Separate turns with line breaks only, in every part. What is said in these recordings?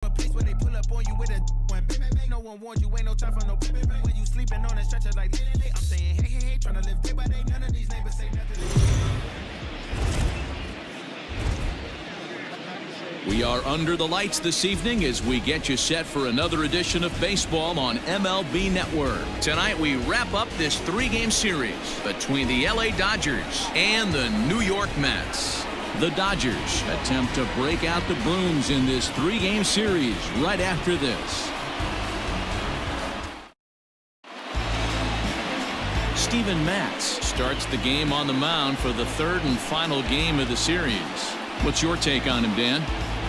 A place where they pull up on you with a one. No one warned you, ain't no time for no when you sleeping on a stretcher like I'm saying hey, trying to live day by day. None of these neighbors say nothing.
We are under the lights this evening as we get you set for another edition of baseball on MLB Network. Tonight we wrap up this 3-game series between the LA Dodgers and the New York Mets. The Dodgers attempt to break out the brooms in this 3-game series right after this. Steven Matz starts the game on the mound for the 3rd and final game of the series. What's your take on him, Dan?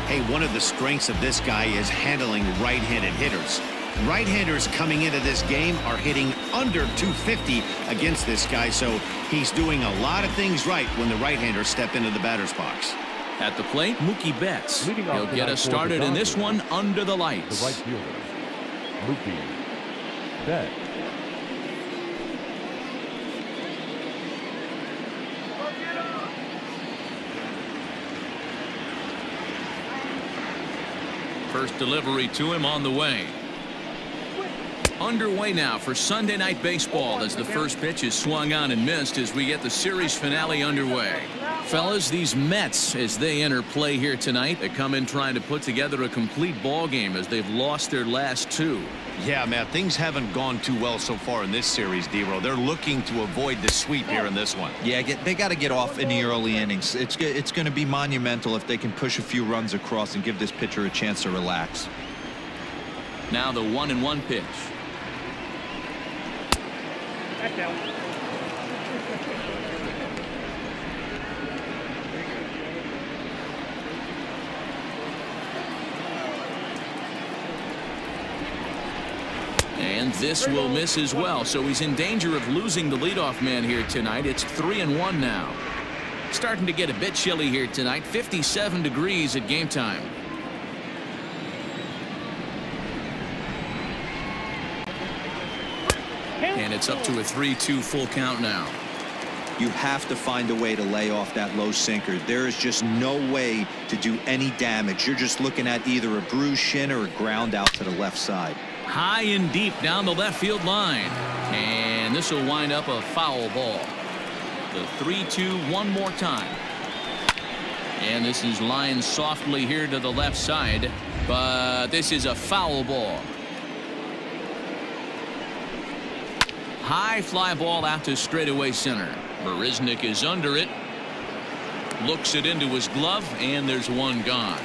Hey, one of the strengths of this guy is handling right-handed hitters. Right-handers coming into this game are hitting under 250 against this guy, so he's doing a lot of things right when the right-handers step into the batter's box.
At the plate, Mookie Betts. He'll get us started in this one under the lights.
The right fielder, Mookie Betts.
First delivery to him on the way. Underway now for Sunday Night Baseball as the first pitch is swung on and missed as we get the series finale underway. Fellas, these Mets, as they enter play here tonight, they come in trying to put together a complete ball game as they've lost their last 2.
Yeah, Matt, things haven't gone too well so far in this series, D-Row. They're looking to avoid the sweep here in this one.
Yeah, they got to get off in the early innings. It's going to be monumental if they can push a few runs across and give this pitcher a chance to relax.
Now the 1-1 pitch. And this will miss as well, so he's in danger of losing the leadoff man here tonight. It's 3-1 now. Starting to get a bit chilly here tonight. 57 degrees at game time. And it's up to a 3-2 full count now.
You have to find a way to lay off that low sinker. There is just no way to do any damage. You're just looking at either a bruised shin or a ground out to the left side.
High and deep down the left field line. And this will wind up a foul ball. The 3-2 one more time. And this is lined softly here to the left side. But this is a foul ball. High fly ball out to straightaway center. Marisnik is under it. Looks it into his glove, and there's one gone.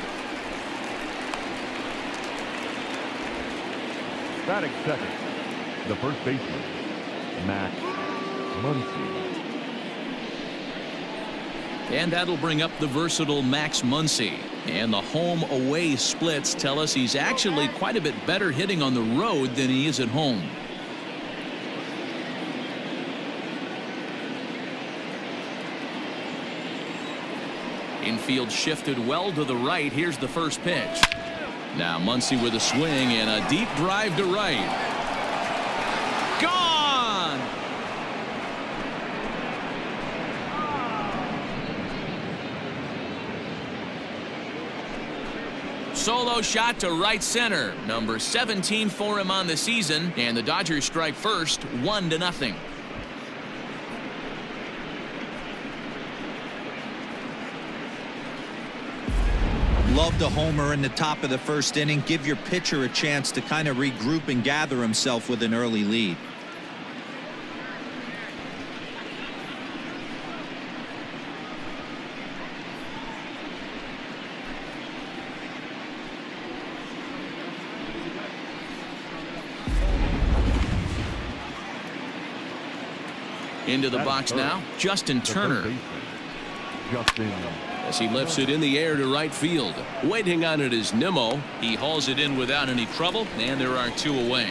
Batting second, the first baseman, Matz.
And that'll bring up the versatile Max Muncy. And the home-away splits tell us he's actually quite a bit better hitting on the road than he is at home. Infield shifted well to the right. Here's the first pitch. Now Muncy with a swing and a deep drive to right. Gone! Solo shot to right center. Number 17 for him on the season. And the Dodgers strike first, 1-0.
Love the homer in the top of the first inning. Give your pitcher a chance to kind of regroup and gather himself with an early lead.
Into the box now, Justin Turner. As he lifts it in the air to right field. Waiting on it is Nimmo. He hauls it in without any trouble, and there are 2 away.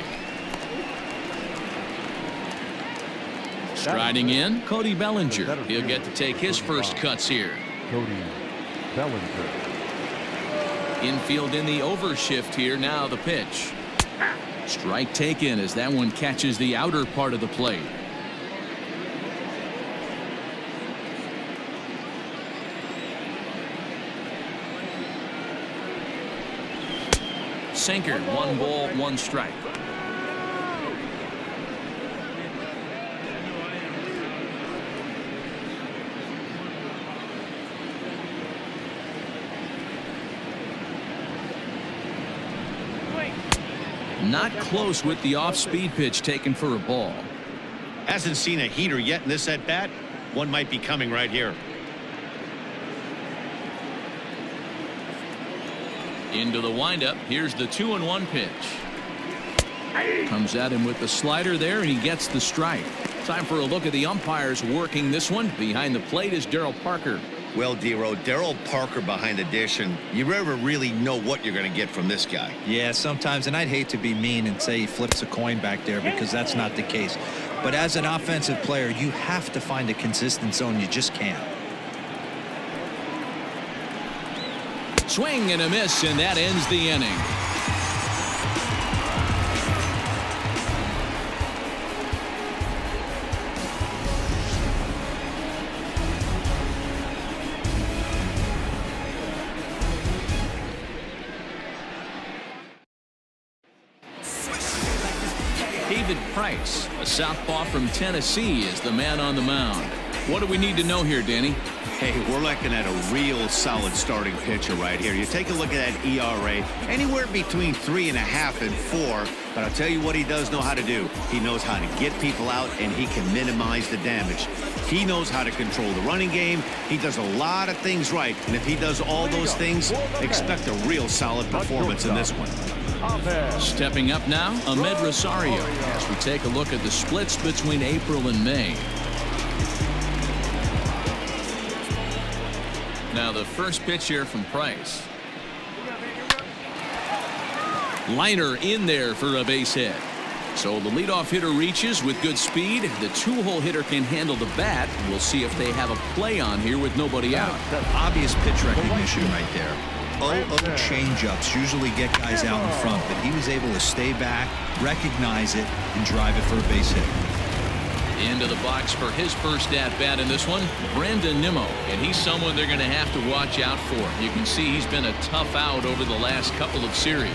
Striding in, Cody Bellinger. He'll get to take his first cuts here.
Cody Bellinger.
Infield in the overshift here. Now the pitch. Strike taken as that one catches the outer part of the plate. sinker. 1 ball, 1 strike. Not close with the off-speed pitch taken for a ball.
Hasn't seen a heater yet in this at-bat. One might be coming right here.
Into the windup. Here's the 2-1 pitch. Comes at him with the slider there, and he gets the strike. Time for a look at the umpires working this one. Behind the plate is Darryl Parker.
Well, Dero, Darryl Parker behind the dish, and you never really know what you're going to get from this guy.
Yeah, sometimes, and I'd hate to be mean and say he flips a coin back there because that's not the case. But as an offensive player, you have to find a consistent zone. You just can't.
Swing and a miss, and that ends the inning. David Price, a southpaw from Tennessee, is the man on the mound. What do we need to know here, Danny?
Hey, we're looking at a real solid starting pitcher right here. You take a look at that ERA, anywhere between 3.5 and 4. But I'll tell you what he does know how to do. He knows how to get people out, and he can minimize the damage. He knows how to control the running game. He does a lot of things right. And if he does all those things, expect a real solid performance in this one.
Stepping up now, Ahmed Rosario, as we take a look at the splits between April and May. Now the first pitch here from Price. Liner in there for a base hit. So the leadoff hitter reaches with good speed. The 2-hole hitter can handle the bat. We'll see if they have a play on here with nobody out.
Obvious pitch recognition right there. 0-0 changeups usually get guys out in front, but he was able to stay back, recognize it, and drive it for a base hit.
Into the box for his first at-bat in this one, Brandon Nimmo, and he's someone they're going to have to watch out for. You can see he's been a tough out over the last couple of series.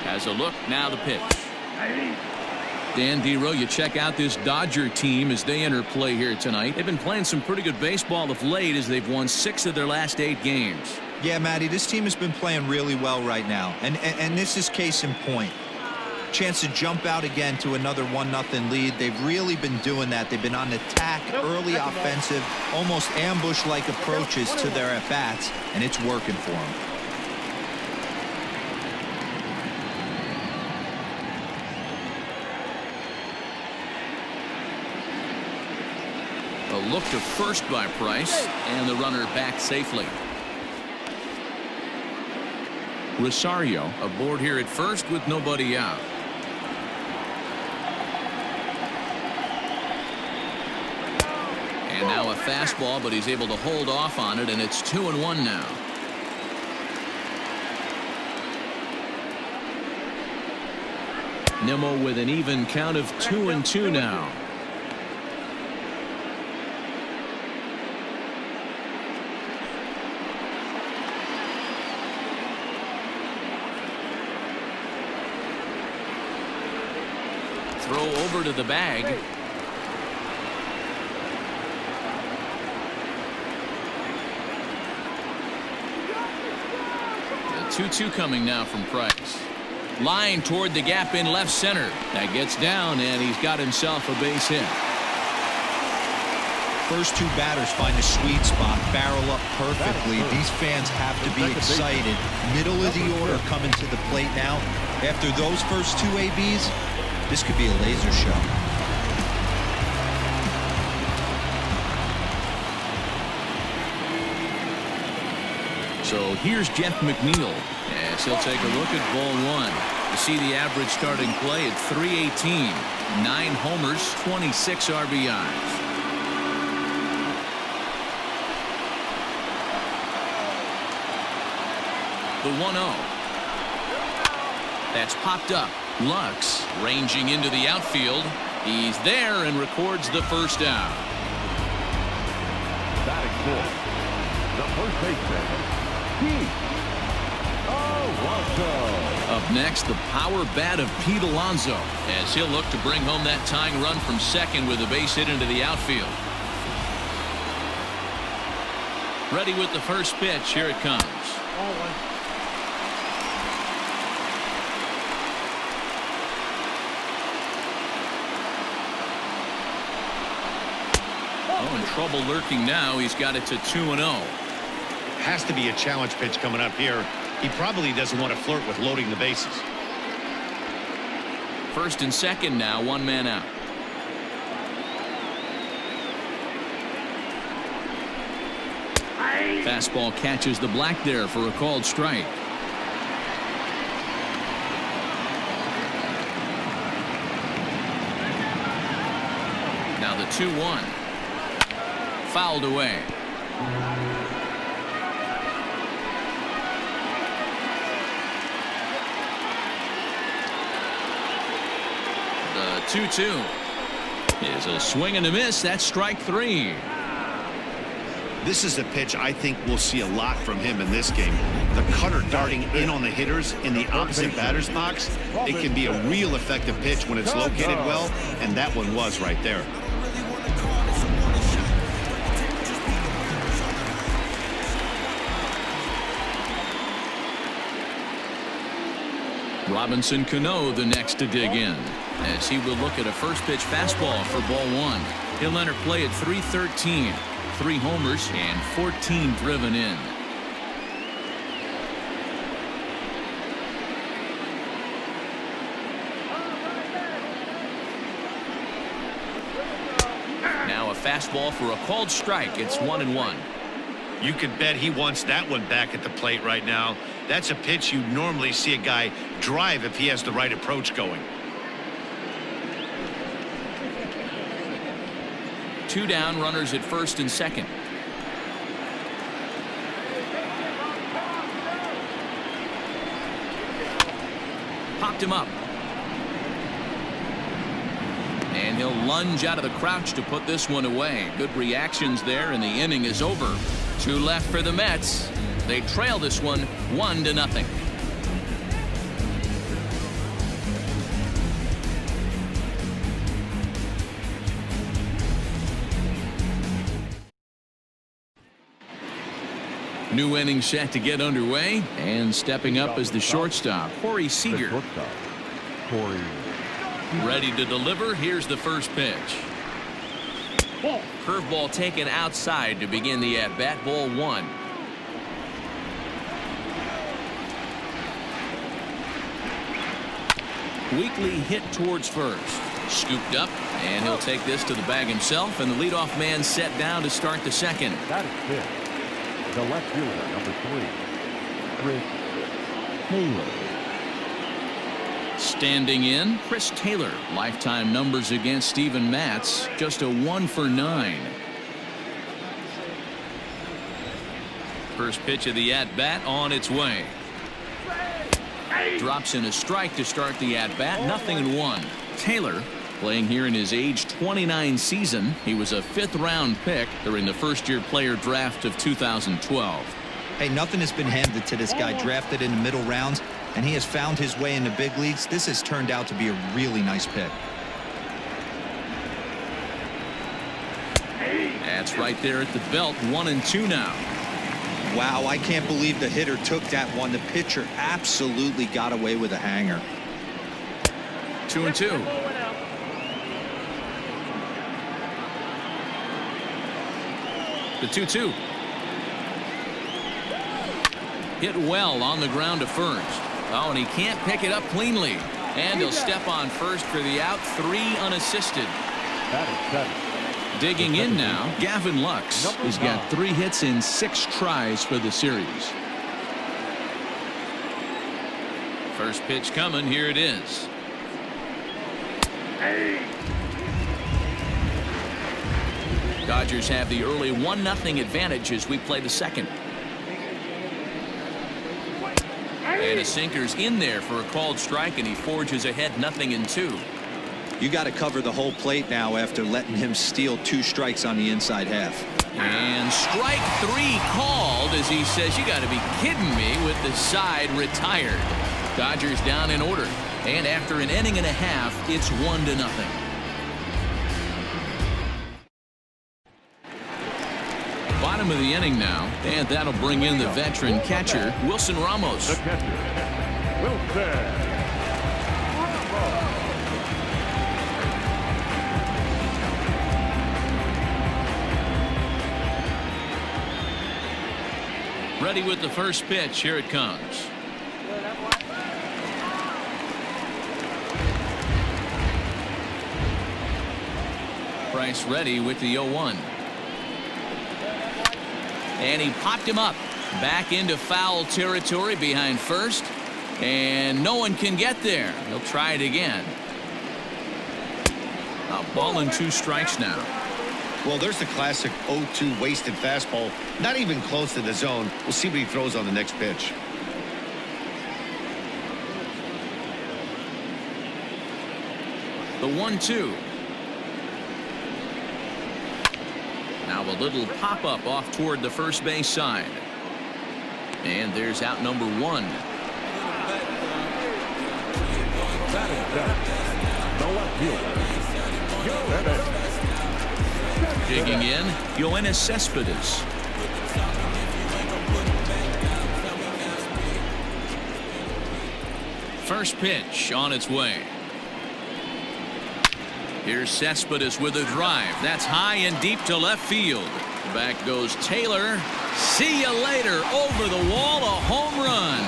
Has a look, now the pitch. Dan Dero, you check out this Dodger team as they enter play here tonight. They've been playing some pretty good baseball of late as they've won 6 of their last 8 games.
Yeah, Matty, this team has been playing really well right now, and this is case in point. Chance to jump out again to another 1-0 lead. They've really been doing that. They've been on attack, early offensive, almost ambush-like approaches to their at-bats, and it's working for them.
A look to first by Price, and the runner back safely. Rosario aboard here at first with nobody out. And now a fastball, but he's able to hold off on it, and it's 2-1 now. Nimmo with an even count of 2-2 now. Throw over to the bag. The 2-2 coming now from Price. Line toward the gap in left center. That gets down, and he's got himself a base hit.
First 2 batters find a sweet spot, barrel up perfectly. These fans have to be excited. Middle of the order coming to the plate now. After those first 2 ABs, this could be a laser show.
So here's Jeff McNeil as he'll take a look at ball 1. You see the average starting play at 318. 9 homers, 26 RBIs. The 1-0. That's popped up. Lux ranging into the outfield. He's there and records the first down.
Batting fourth, the first baseman, Pete Alonso.
Up next, the power bat of Pete Alonso, as he'll look to bring home that tying run from second with a base hit into the outfield. Ready with the first pitch. Here it comes. In trouble lurking now. He's got it to 2-0.
Has to be a challenge pitch coming up here. He probably doesn't want to flirt with loading the bases.
First and second now, one man out. Fastball catches the black there for a called strike. Now the 2-1. Fouled away. The 2-2 is a swing and a miss. That's strike three.
This is a pitch I think we'll see a lot from him in this game. The cutter darting in on the hitters in the opposite batter's box. It can be a real effective pitch when it's located well, and that one was right there.
Robinson Cano the next to dig in, as he will look at a first pitch fastball for ball one. He'll enter play at 3:13. 3 homers and 14 driven in. Now a fastball for a called strike. It's 1-1.
You can bet he wants that one back at the plate right now. That's a pitch you normally see a guy drive if he has the right approach going.
2 down, runners at first and second. Popped him up. And he'll lunge out of the crouch to put this one away. Good reactions there, and the inning is over. 2 left for the Mets. They trail this one 1-0. New inning set to get underway, and stepping up as the shortstop, Corey Seager. Ready to deliver. Here's the first pitch. Curveball taken outside to begin the at-bat. Ball 1. Weakly hit towards first. Scooped up, and he'll take this to the bag himself, and the leadoff man set down to start the second.
That is it. The left fielder, number 3, Chris Taylor.
Standing in, Chris Taylor. Lifetime numbers against Steven Matz, just a 1 for 9. First pitch of the at-bat on its way. Drops in a strike to start the at-bat. 0-1. Taylor playing here in his age 29 season. He was a 5th-round pick during the first-year player draft of 2012.
Hey, nothing has been handed to this guy. Drafted in the middle rounds, and he has found his way in the big leagues. This has turned out to be a really nice pick.
That's right there at the belt. 1-2 now.
Wow, I can't believe the hitter took that one. The pitcher absolutely got away with a hanger.
2-2. The 2-2. Hit well on the ground to first. Oh, and he can't pick it up cleanly. And he'll step on first for the out. 3 unassisted.
That is 7.
Digging in now, Gavin Lux. He's got 3 hits in 6 tries for the series. First pitch coming. Here it is. Dodgers have the early 1-0 advantage as we play the second. And a sinker's in there for a called strike, and he forges ahead 0-2.
You got to cover the whole plate now after letting him steal 2 strikes on the inside half.
And strike 3 called as he says, you got to be kidding me, with the side retired. Dodgers down in order. And after an inning and a half, it's 1-0. Bottom of the inning now, and that'll bring in the veteran catcher, Wilson Ramos.
The catcher, Wilson.
Ready with the first pitch. Here it comes. Price ready with the 0-1. And he popped him up. Back into foul territory behind first. And no one can get there. He'll try it again. A ball and 2 strikes now.
Well, there's the classic 0-2 wasted fastball. Not even close to the zone. We'll see what he throws on the next pitch.
The 1-2. Now a little pop-up off toward the first base side. And there's out number 1.
The left fielder,
Digging in, Yoenis Cespedes. First pitch on its way. Here's Cespedes with a drive. That's high and deep to left field. Back goes Taylor. See you later. Over the wall, a home run.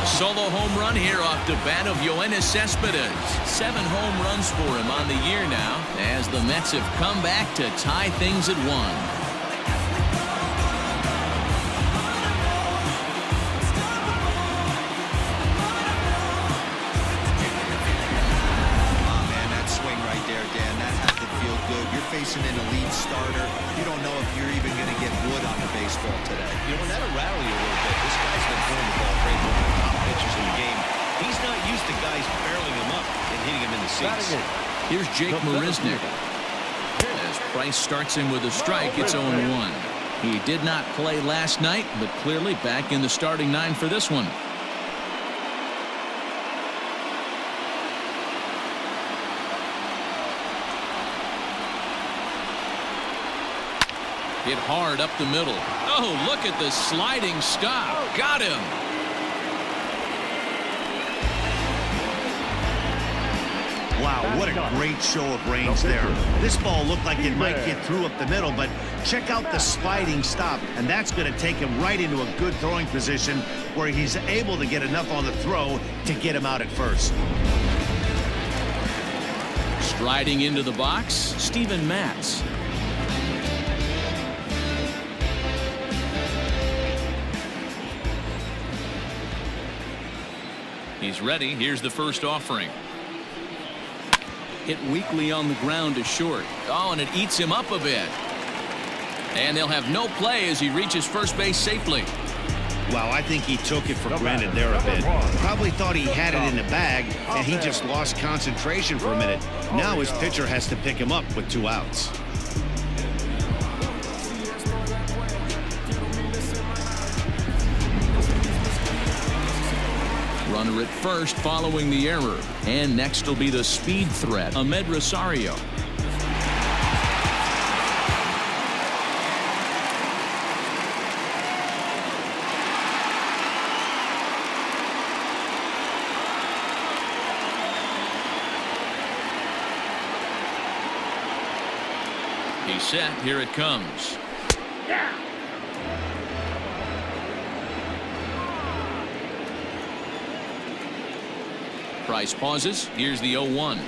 Solo home run here off the bat of Yoenis Cespedes. 7 home runs for him on the year now, as the Mets have come back to tie things at 1.
Facing an elite starter, you don't know if you're even going to get wood on the baseball today.
You know, that'll rattle you a little bit. This guy's been throwing the ball great, one of the top pitchers in the game. He's not used to guys barreling him up and hitting him in the seats.
Here's Jake Marisnick. As Price starts him with a strike, it's 0-1. He did not play last night, but clearly back in the starting 9 for this one. Hit hard up the middle. Oh, look at the sliding stop. Got him.
Wow, what a great show of range there. This ball looked like it might get through up the middle, but check out the sliding stop, and that's going to take him right into a good throwing position where he's able to get enough on the throw to get him out at first.
Striding into the box, Steven Matz. He's ready. Here's the first offering. Hit weakly on the ground to short. Oh, and it eats him up a bit. And they'll have no play as he reaches first base safely.
Wow, I think he took it for granted there a bit. Probably thought he had it in the bag, and he just lost concentration for a minute. Now his pitcher has to pick him up with 2 outs.
Runner at first following the error. And next will be the speed threat, Ahmed Rosario. He's set. Here it comes. Price pauses. Here's the 0-1.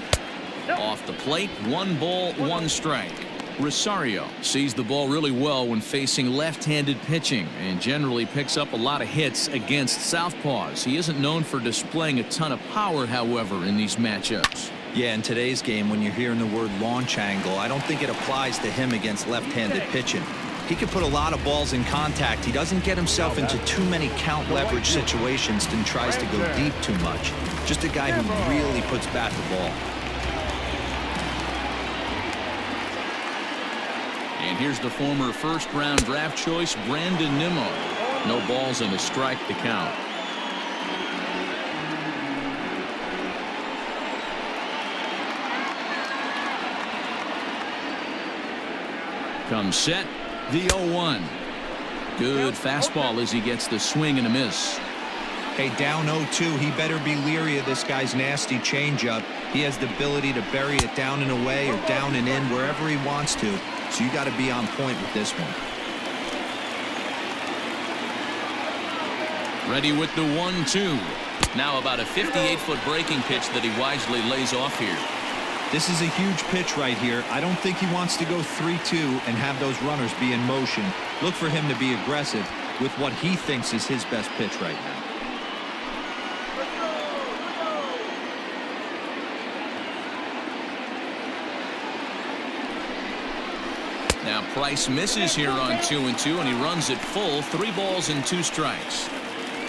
Off the plate, 1 ball, 1 strike. Rosario sees the ball really well when facing left-handed pitching and generally picks up a lot of hits against southpaws. He isn't known for displaying a ton of power, however, in these matchups.
Yeah, in today's game, when you're hearing the word launch angle, I don't think it applies to him against left-handed pitching. He can put a lot of balls in contact. He doesn't get himself into too many count leverage situations and tries to go deep too much. Just a guy who really puts bat the ball.
And here's the former first-round draft choice, Brandon Nimmo. No balls and a strike to count. Comes set, the 0-1. Good fastball as he gets the swing and a miss.
Hey, down 0-2, he better be leery of this guy's nasty changeup. He has the ability to bury it down and away or down and in wherever he wants to. So you got to be on point with this one.
Ready with the 1-2. Now about a 58-foot breaking pitch that he wisely lays off here.
This is a huge pitch right here. I don't think he wants to go 3-2 and have those runners be in motion. Look for him to be aggressive with what he thinks is his best pitch right now.
Now Price misses here on 2-2, and he runs it full. 3 balls and 2 strikes.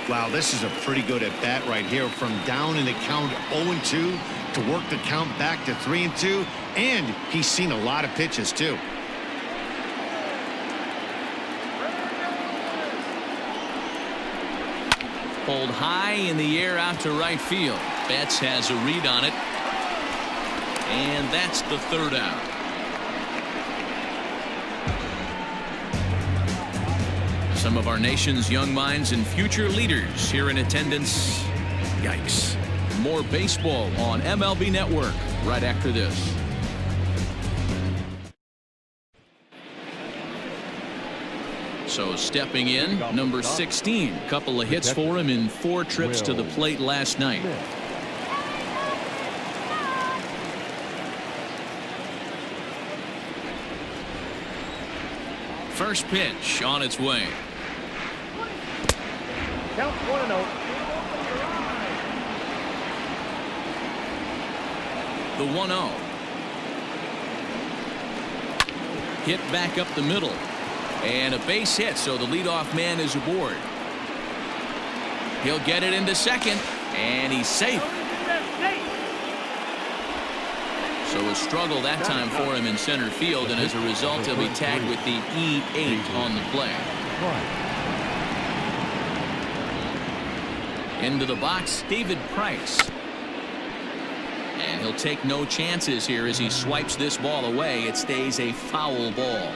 Wow, this is a pretty good at bat right here, from down in the count 0-2 to work the count back to 3-2, and he's seen a lot of pitches too.
Pulled high in the air out to right field. Betts has a read on it, and that's the 3rd out. Some of our nation's young minds and future leaders here in attendance. Yikes. More baseball on MLB Network right after this. So stepping in, number 16. Couple of hits for him in 4 trips to the plate last night. First pitch on its way.
Count 1-0.
The 1-0. Hit back up the middle. And a base hit, so the leadoff man is aboard. He'll get it into second, and he's safe. So a struggle that time for him in center field, and as a result, he'll be tagged with the E8 on the play. Into the box, David Price. And he'll take no chances here as he swipes this ball away. It stays a foul ball.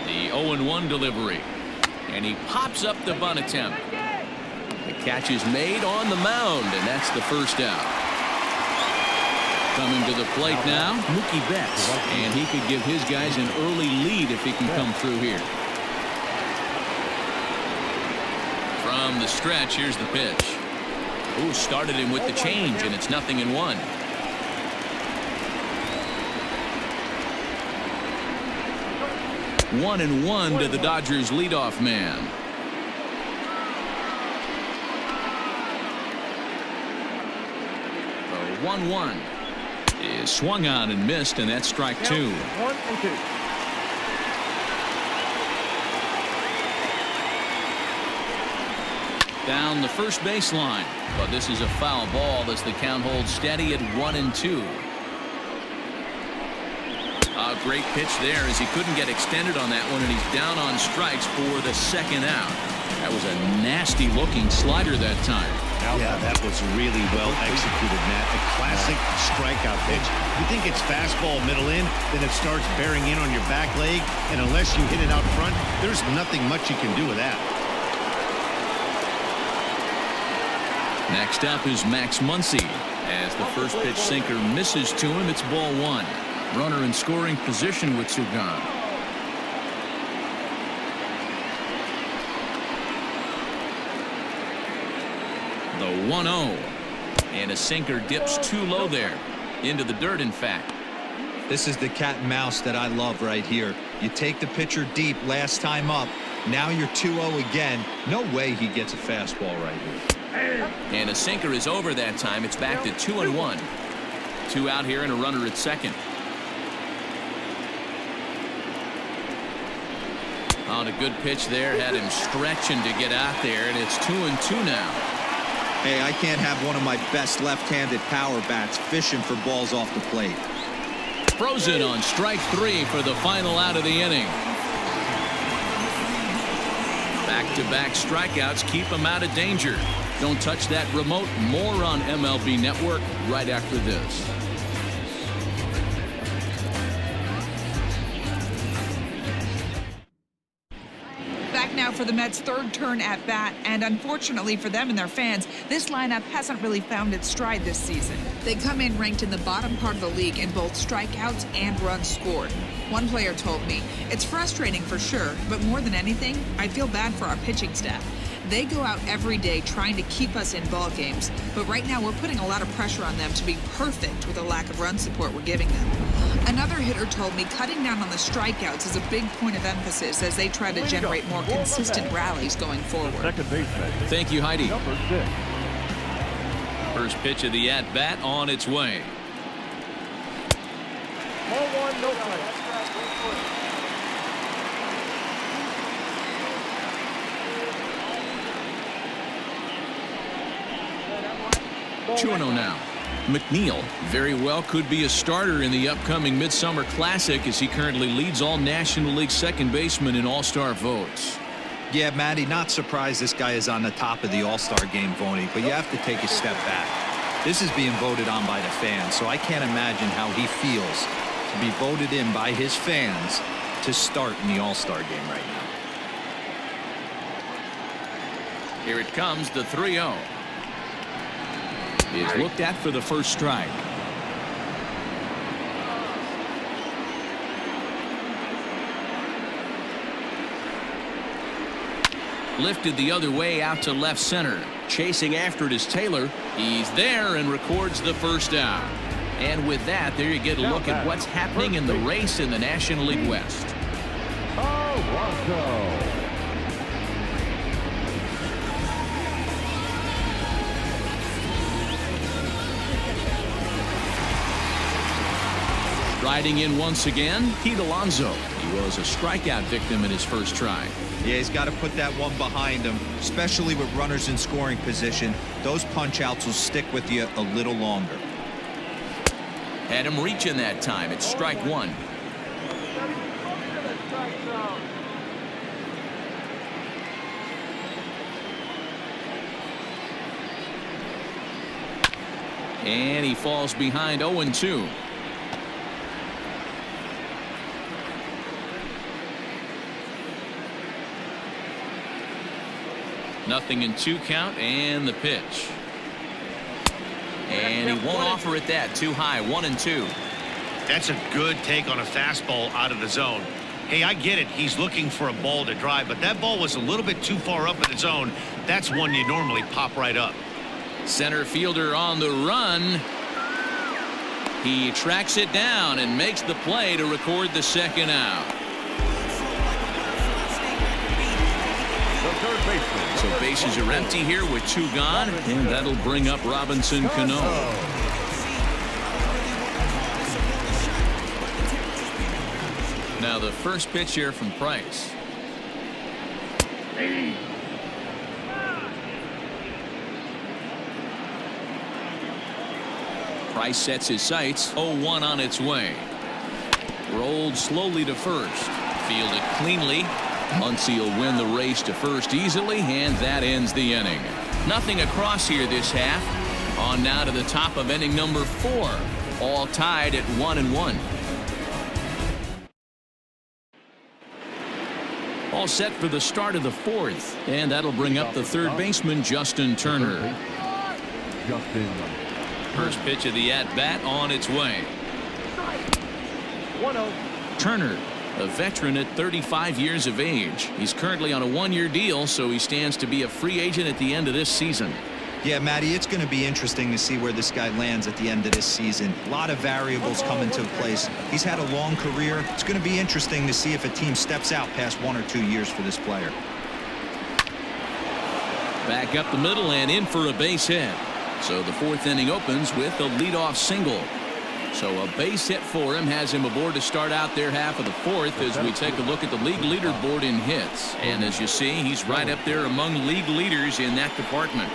The 0-1 delivery. And he pops up the bunt attempt. The catch is made on the mound, and that's the 1st out. Coming to the plate now, Mookie Betts, and he could give his guys an early lead if he can come through here. From the stretch, here's the pitch. Ooh, started him with the change, and it's 0-1. One and one to the Dodgers leadoff man. The 1-1 is swung on and missed, and that's strike 2.
1-2.
Down the first baseline, but this is a foul ball as the count holds steady at 1-2. A great pitch there as he couldn't get extended on that one, and he's down on strikes for the 2nd out. That was a nasty looking slider that time.
Yeah, that was really well executed, Matt. A classic strikeout pitch. You think it's fastball middle in, then it starts bearing in on your back leg, and unless you hit it out front, there's nothing much you can do with that.
Next up is Max Muncy. As the first pitch sinker misses to him, it's ball 1. Runner in scoring position with 2 gone. The 1-0. And a sinker dips too low there. Into the dirt, in fact.
This is the cat and mouse that I love right here. You take the pitcher deep last time up. Now you're 2-0 again. No way he gets a fastball right here.
And a sinker is over that time. It's back to 2-1. 2 out here and a runner at second. On a good pitch there, had him stretching to get out there, and it's 2-2 now.
Hey, I can't have one of my best left-handed power bats fishing for balls off the plate.
Frozen on strike 3 for the final out of the inning. Back-to-back strikeouts keep him out of danger. Don't touch that remote. More on MLB Network right after this.
Back now for the Mets' third turn at bat, and unfortunately for them and their fans, this lineup hasn't really found its stride this season. They come in ranked in the bottom part of the league in both strikeouts and runs scored. One player told me, "It's frustrating for sure, but more than anything, I feel bad for our pitching staff. They go out every day trying to keep us in ball games, but right now we're putting a lot of pressure on them to be perfect with the lack of run support we're giving them." Another hitter told me cutting down on the strikeouts is a big point of emphasis as they try to generate more consistent rallies going forward.
Second baseman.
Thank you, Heidi.
Number 6.
First pitch of the at-bat on its way.
Ball 1, no play.
2-0 now. McNeil very well could be a starter in the upcoming Midsummer Classic as he currently leads all National League second basemen in All-Star votes.
Yeah, Matty, not surprised this guy is on the top of the All-Star game voting, but you have to take a step back. This is being voted on by the fans, so I can't imagine how he feels to be voted in by his fans to start in the All-Star game right now.
Here it comes, the 3-0. Is looked at for the first strike. Lifted the other way out to left center. Chasing after it is Taylor. He's there and records the first out. And with that, there you get a look at what's happening in the race in the National League West.
Toronto.
Riding in once again, Pete Alonso. He was a strikeout victim in his first try.
Yeah, he's got to put that one behind him, especially with runners in scoring position. Those punch-outs will stick with you a little longer.
Had him reaching that time. It's strike 1. And he falls behind 0-2. Nothing in 2 count, and the pitch. And he won't offer it that. Too high. 1-2.
That's a good take on a fastball out of the zone. Hey, I get it. He's looking for a ball to drive, but that ball was a little bit too far up in the zone. That's one you normally pop right up.
Center fielder on the run. He tracks it down and makes the play to record the second out. So bases are empty here with 2 gone, and that'll bring up Robinson Cano. Now the first pitch here from Price. Price sets his sights. 0-1 on its way. Rolled slowly to first. Fielded cleanly. Muncy will win the race to first easily, and that ends the inning. Nothing across here this half. On now to the top of inning number 4. All tied at 1-1. All set for the start of the 4th, and that'll bring up the third baseman, Justin Turner. First pitch of the at-bat on its way.
1-0.
Turner, a veteran at 35 years of age. He's currently on a 1-year deal, so he stands to be a free agent at the end of this season.
Yeah, Matty, it's going to be interesting to see where this guy lands at the end of this season. A lot of variables come into place. He's had a long career. It's going to be interesting to see if a team steps out past 1 or 2 years for this player.
Back up the middle and in for a base hit. So the fourth inning opens with a leadoff single. So a base hit for him has him aboard to start out their half of the fourth as we take a look at the league leaderboard in hits. And as you see, he's right up there among league leaders in that department.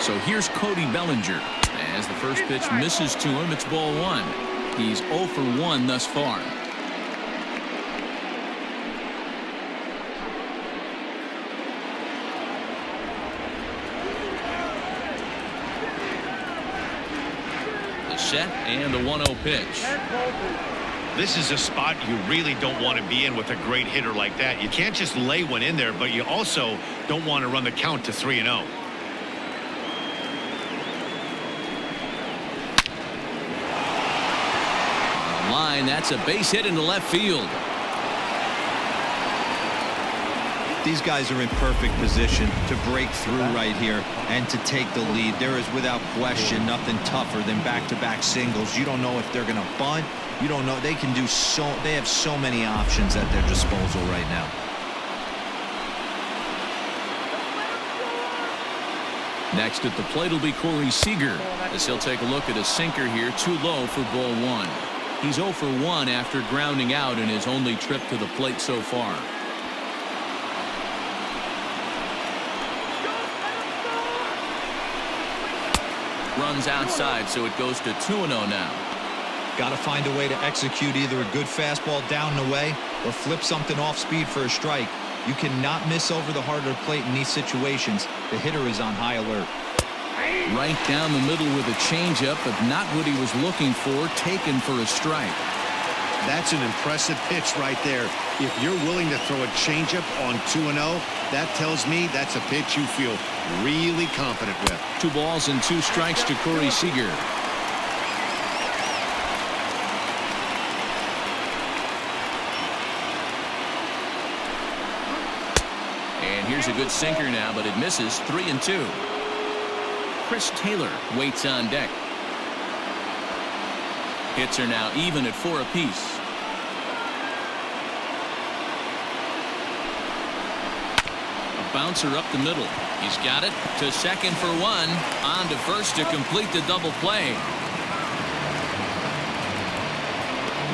So here's Cody Bellinger. As the first pitch misses to him, it's ball one. He's 0 for 1 thus far. The set and the 1-0 pitch.
This is a spot you really don't want to be in with a great hitter like that. You can't just lay one in there, but you also don't want to run the count to 3-0.
Line, that's a base hit into left field.
These guys are in perfect position to break through right here and to take the lead. There is without question nothing tougher than back-to-back singles. You don't know if they're going to bunt. You don't know. They can do so. They have so many options at their disposal right now.
Next at the plate will be Corey Seager as he'll take a look at a sinker here, too low for ball one. He's 0 for 1 after grounding out in his only trip to the plate so far. Runs outside, so it goes to 2-0 now.
Got to find a way to execute either a good fastball down and away or flip something off speed for a strike. You cannot miss over the heart of the plate in these situations. The hitter is on high alert.
Right down the middle with a changeup, but not what he was looking for, taken for a strike.
That's an impressive pitch right there. If you're willing to throw a changeup on 2-0, that tells me that's a pitch you feel really confident with.
2 balls and 2 strikes to Corey Seager. And here's a good sinker now, but it misses. 3-2. Chris Taylor waits on deck. Hits are now even at 4 apiece. A bouncer up the middle. He's got it to second for 1. On to first to complete the double play.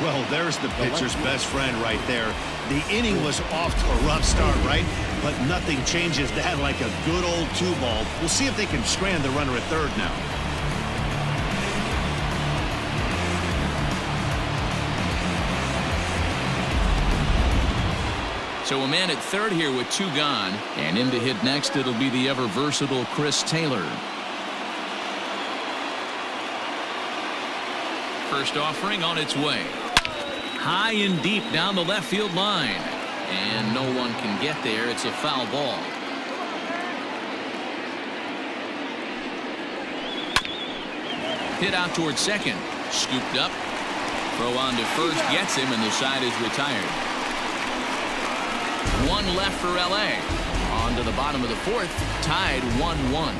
Well, there's the pitcher's best friend right there. The inning was off to a rough start, right? But nothing changes that like a good old 2-ball. We'll see if they can strand the runner at third now.
So a man at third here with 2 gone. And in to hit next, it'll be the ever-versatile Chris Taylor. First offering on its way. High and deep down the left field line. And no one can get there. It's a foul ball. Hit out towards second. Scooped up. Throw on to first. Gets him, and the side is retired. 1 left for L.A. On to the bottom of the fourth. Tied 1-1.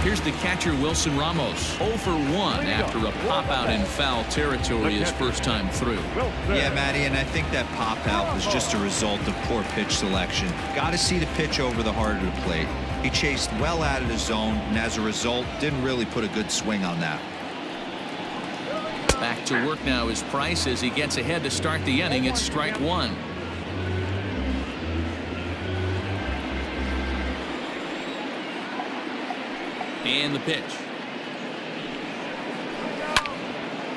Here's the catcher, Wilson Ramos. 0 for 1 after a pop-out in foul territory his first time through.
Yeah, Matty, and I think that pop-out was just a result of poor pitch selection. Got to see the pitch over the heart of the plate. He chased well out of the zone, and as a result, didn't really put a good swing on that.
Back to work now is Price as he gets ahead to start the inning. It's strike 1. And the pitch.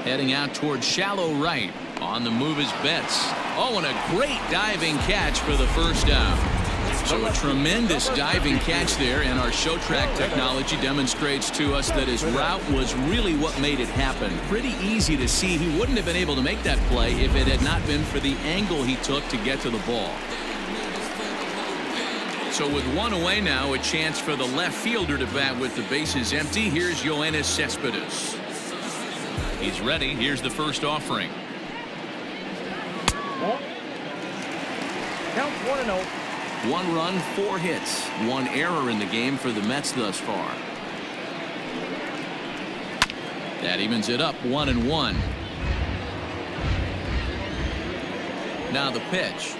Heading out towards shallow right. On the move is Betts. Oh, and a great diving catch for the first out. So a tremendous diving catch there, and our show track technology demonstrates to us that his route was really what made it happen. Pretty easy to see he wouldn't have been able to make that play if it had not been for the angle he took to get to the ball. So with 1 away now, a chance for the left fielder to bat with the bases empty. Here's Yoenis Cespedes. He's ready. Here's the first offering.
Count 1-0.
1 run, 4 hits, 1 error in the game for the Mets thus far. That evens it up 1-1. Now the pitch.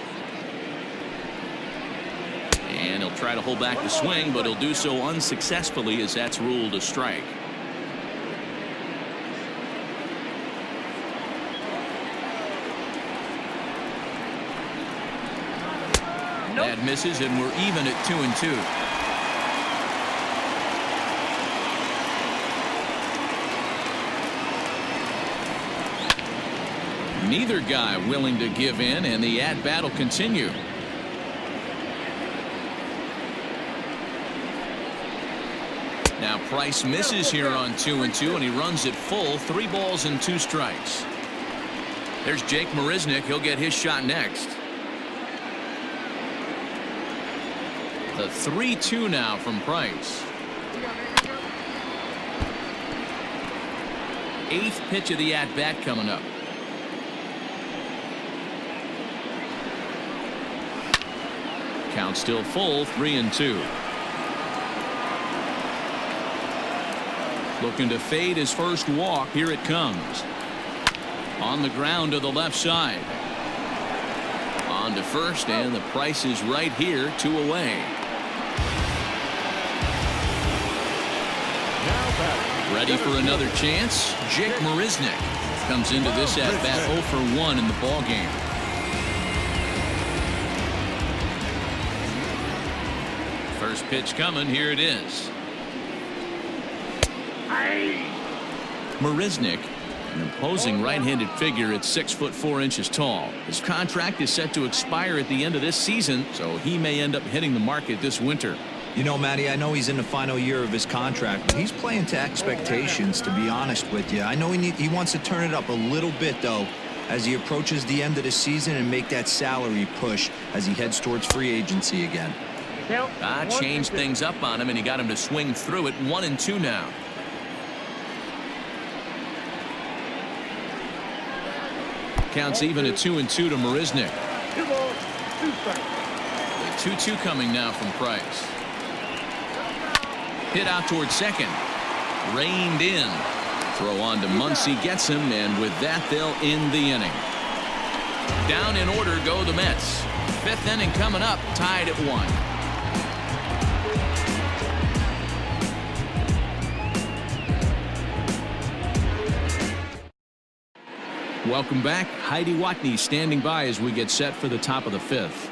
And he'll try to hold back the swing, but he'll do so unsuccessfully as that's ruled a strike. That misses, and we're even at 2-2. Neither guy willing to give in, and the at-bat will continue. Now Price misses here on 2-2, and he runs it full. 3 balls and 2 strikes. There's Jake Marisnick. He'll get his shot next. The 3-2 now from Price. 8th pitch of the at-bat coming up. Count still full, 3-2. Looking to fade his first walk. Here it comes. On the ground to the left side. On to first, and the Price is right here, 2 away. Ready for another chance? Jake Marisnick comes into this at-bat 0 for 1 in the ballgame. First pitch coming. Here it is. Marisnick, an imposing right-handed figure at 6'4" tall. His contract is set to expire at the end of this season, so he may end up hitting the market this winter.
You know, Matty, I know he's in the final year of his contract, but he's playing to expectations, to be honest with you. I know he wants to turn it up a little bit, though, as he approaches the end of the season and make that salary push as he heads towards free agency again.
Changed things up on him, and he got him to swing through it. 1-2 now. Counts even at 2-2 to Marisnick.
2 balls, 2 strikes.
The 2-2 coming now from Price. Hit out towards second. Reined in. Throw on to Muncy, gets him, and with that they'll end the inning. Down in order go the Mets. 5th inning coming up, tied at 1. Welcome back. Heidi Watney standing by as we get set for the top of the 5th.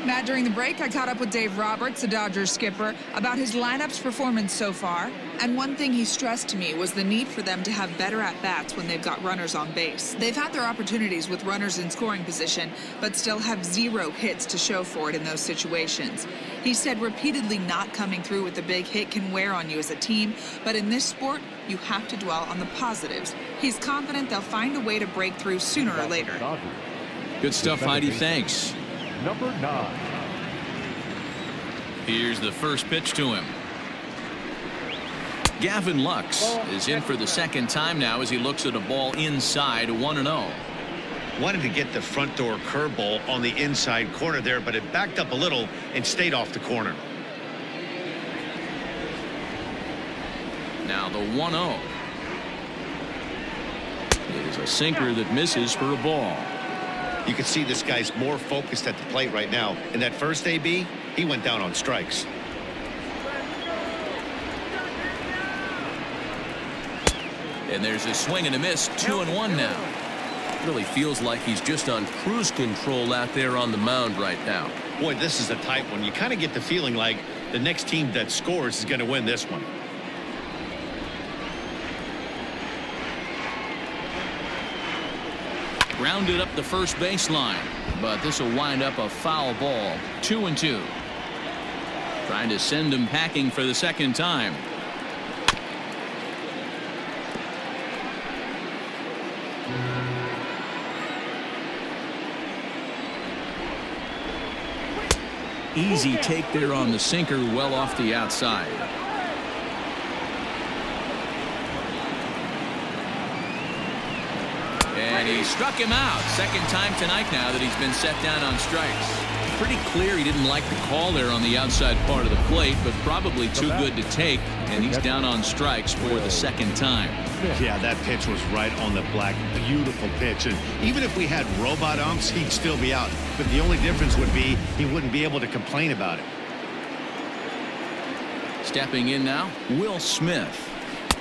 Matt, during the break, I caught up with Dave Roberts, the Dodgers skipper, about his lineup's performance so far. And one thing he stressed to me was the need for them to have better at-bats when they've got runners on base. They've had their opportunities with runners in scoring position, but still have 0 hits to show for it in those situations. He said repeatedly not coming through with a big hit can wear on you as a team, but in this sport, you have to dwell on the positives. He's confident they'll find a way to break through sooner or later.
Good stuff, Heidi. Thanks.
Number 9.
Here's the first pitch to him. Gavin Lux is in for the second time now as he looks at a ball inside. 1-0.
Wanted to get the front door curveball on the inside corner there, but it backed up a little and stayed off the corner.
Now the 1-0. It is a sinker that misses for a ball.
You can see this guy's more focused at the plate right now. In that first AB, he went down on strikes.
And there's a swing and a miss. 2-1 now. Really feels like he's just on cruise control out there on the mound right now.
Boy, this is a tight one. You kind of get the feeling like the next team that scores is going to win this one.
Grounded up the first baseline, but this will wind up a foul ball. 2-2. Trying to send him packing for the second time. Easy take there on the sinker, well off the outside. And And he struck him out. Second time tonight now that he's been set down on strikes. Pretty clear he didn't like the call there on the outside part of the plate, but probably too good to take, and he's down on strikes for the second time.
Yeah, that pitch was right on the black. Beautiful pitch. And even if we had robot umps, he'd still be out. But the only difference would be he wouldn't be able to complain about it.
Stepping in now, Will Smith,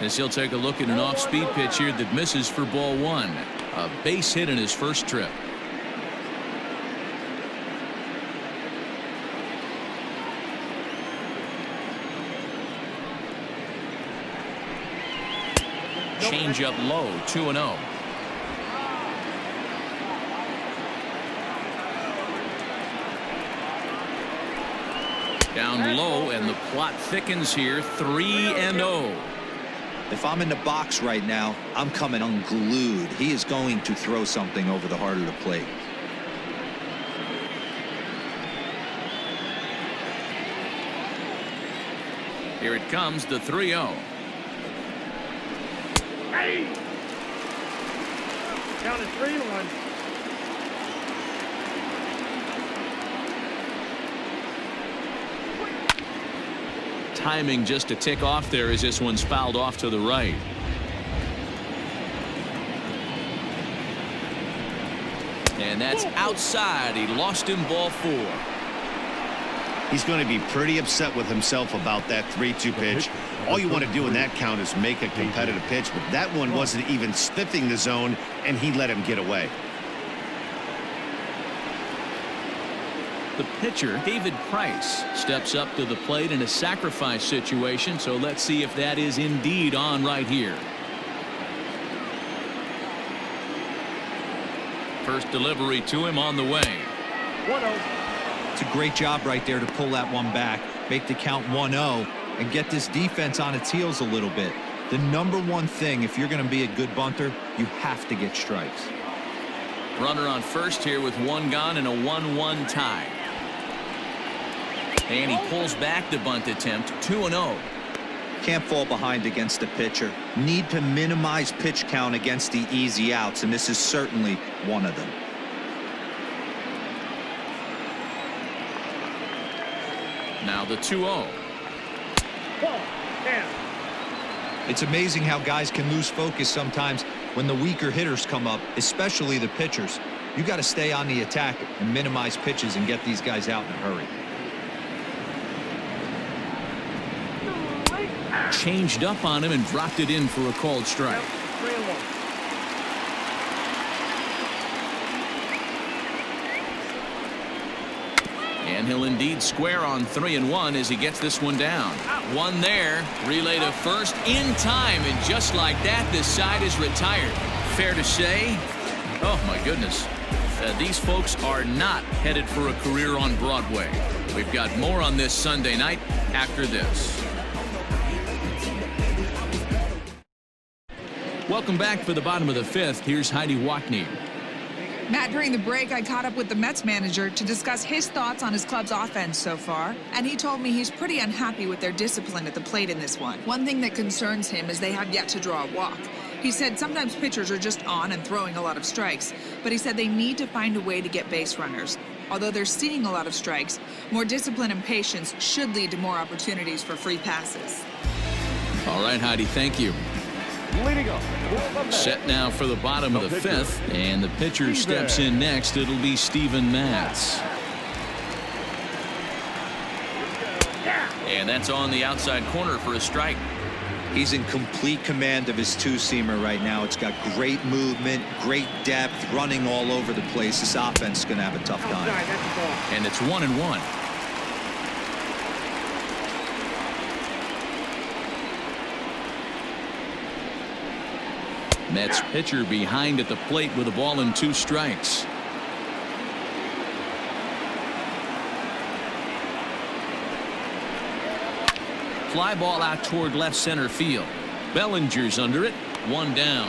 as he'll take a look at an off-speed pitch here that misses for ball one. A base hit in his first trip. Change up low, 2-0. Down low, and the plot thickens here, 3-0.
If I'm in the box right now, I'm coming unglued. He is going to throw something over the heart of the plate.
Here it comes, the 3-0.
Count it 3-1.
Timing just a tick off there as this one's fouled off to the right. And that's outside. He lost him, ball 4.
He's going to be pretty upset with himself about that 3-2 pitch. All you want to do in that count is make a competitive pitch, but that one wasn't even sniffing the zone, and he let him get away.
The pitcher, David Price, steps up to the plate in a sacrifice situation, so let's see if that is indeed on right here. First delivery to him on the way.
1-0.
It's a great job right there to pull that one back, make the count 1-0, and get this defense on its heels a little bit. The number one thing, if you're going to be a good bunter, you have to get strikes.
Runner on first here with one gone and a 1-1 tie. And he pulls back the bunt attempt, 2-0.
Can't fall behind against the pitcher. Need to minimize pitch count against the easy outs, and this is certainly one of them.
Now the 2-0.
It's amazing how guys can lose focus sometimes when the weaker hitters come up, especially the pitchers. You got to stay on the attack and minimize pitches and get these guys out in a hurry.
Changed up on him and dropped it in for a called strike.
3-1.
And he'll indeed square on 3-1 as he gets this one down. One there, relay to first in time, and just like that, this side is retired. Fair to say, oh my goodness, these folks are not headed for a career on Broadway. We've got more on this Sunday night after this. Welcome back for the bottom of the 5th. Here's Heidi Watney.
Matt, during the break, I caught up with the Mets manager to discuss his thoughts on his club's offense so far, and he told me he's pretty unhappy with their discipline at the plate in this one. One thing that concerns him is they have yet to draw a walk. He said sometimes pitchers are just on and throwing a lot of strikes, but he said they need to find a way to get base runners. Although they're seeing a lot of strikes, more discipline and patience should lead to more opportunities for free passes.
All right, Heidi, thank you.
Leading up.
Set now for the bottom of the 5th, and the pitcher steps in next. It'll be Steven Matz. And that's on the outside corner for a strike.
He's in complete command of his two-seamer right now. It's got great movement, great depth, running all over the place. This offense is going to have a tough time.
And it's 1-1. Mets pitcher behind at the plate with a ball and 2 strikes. Fly ball out toward left center field. Bellinger's under it. 1 down.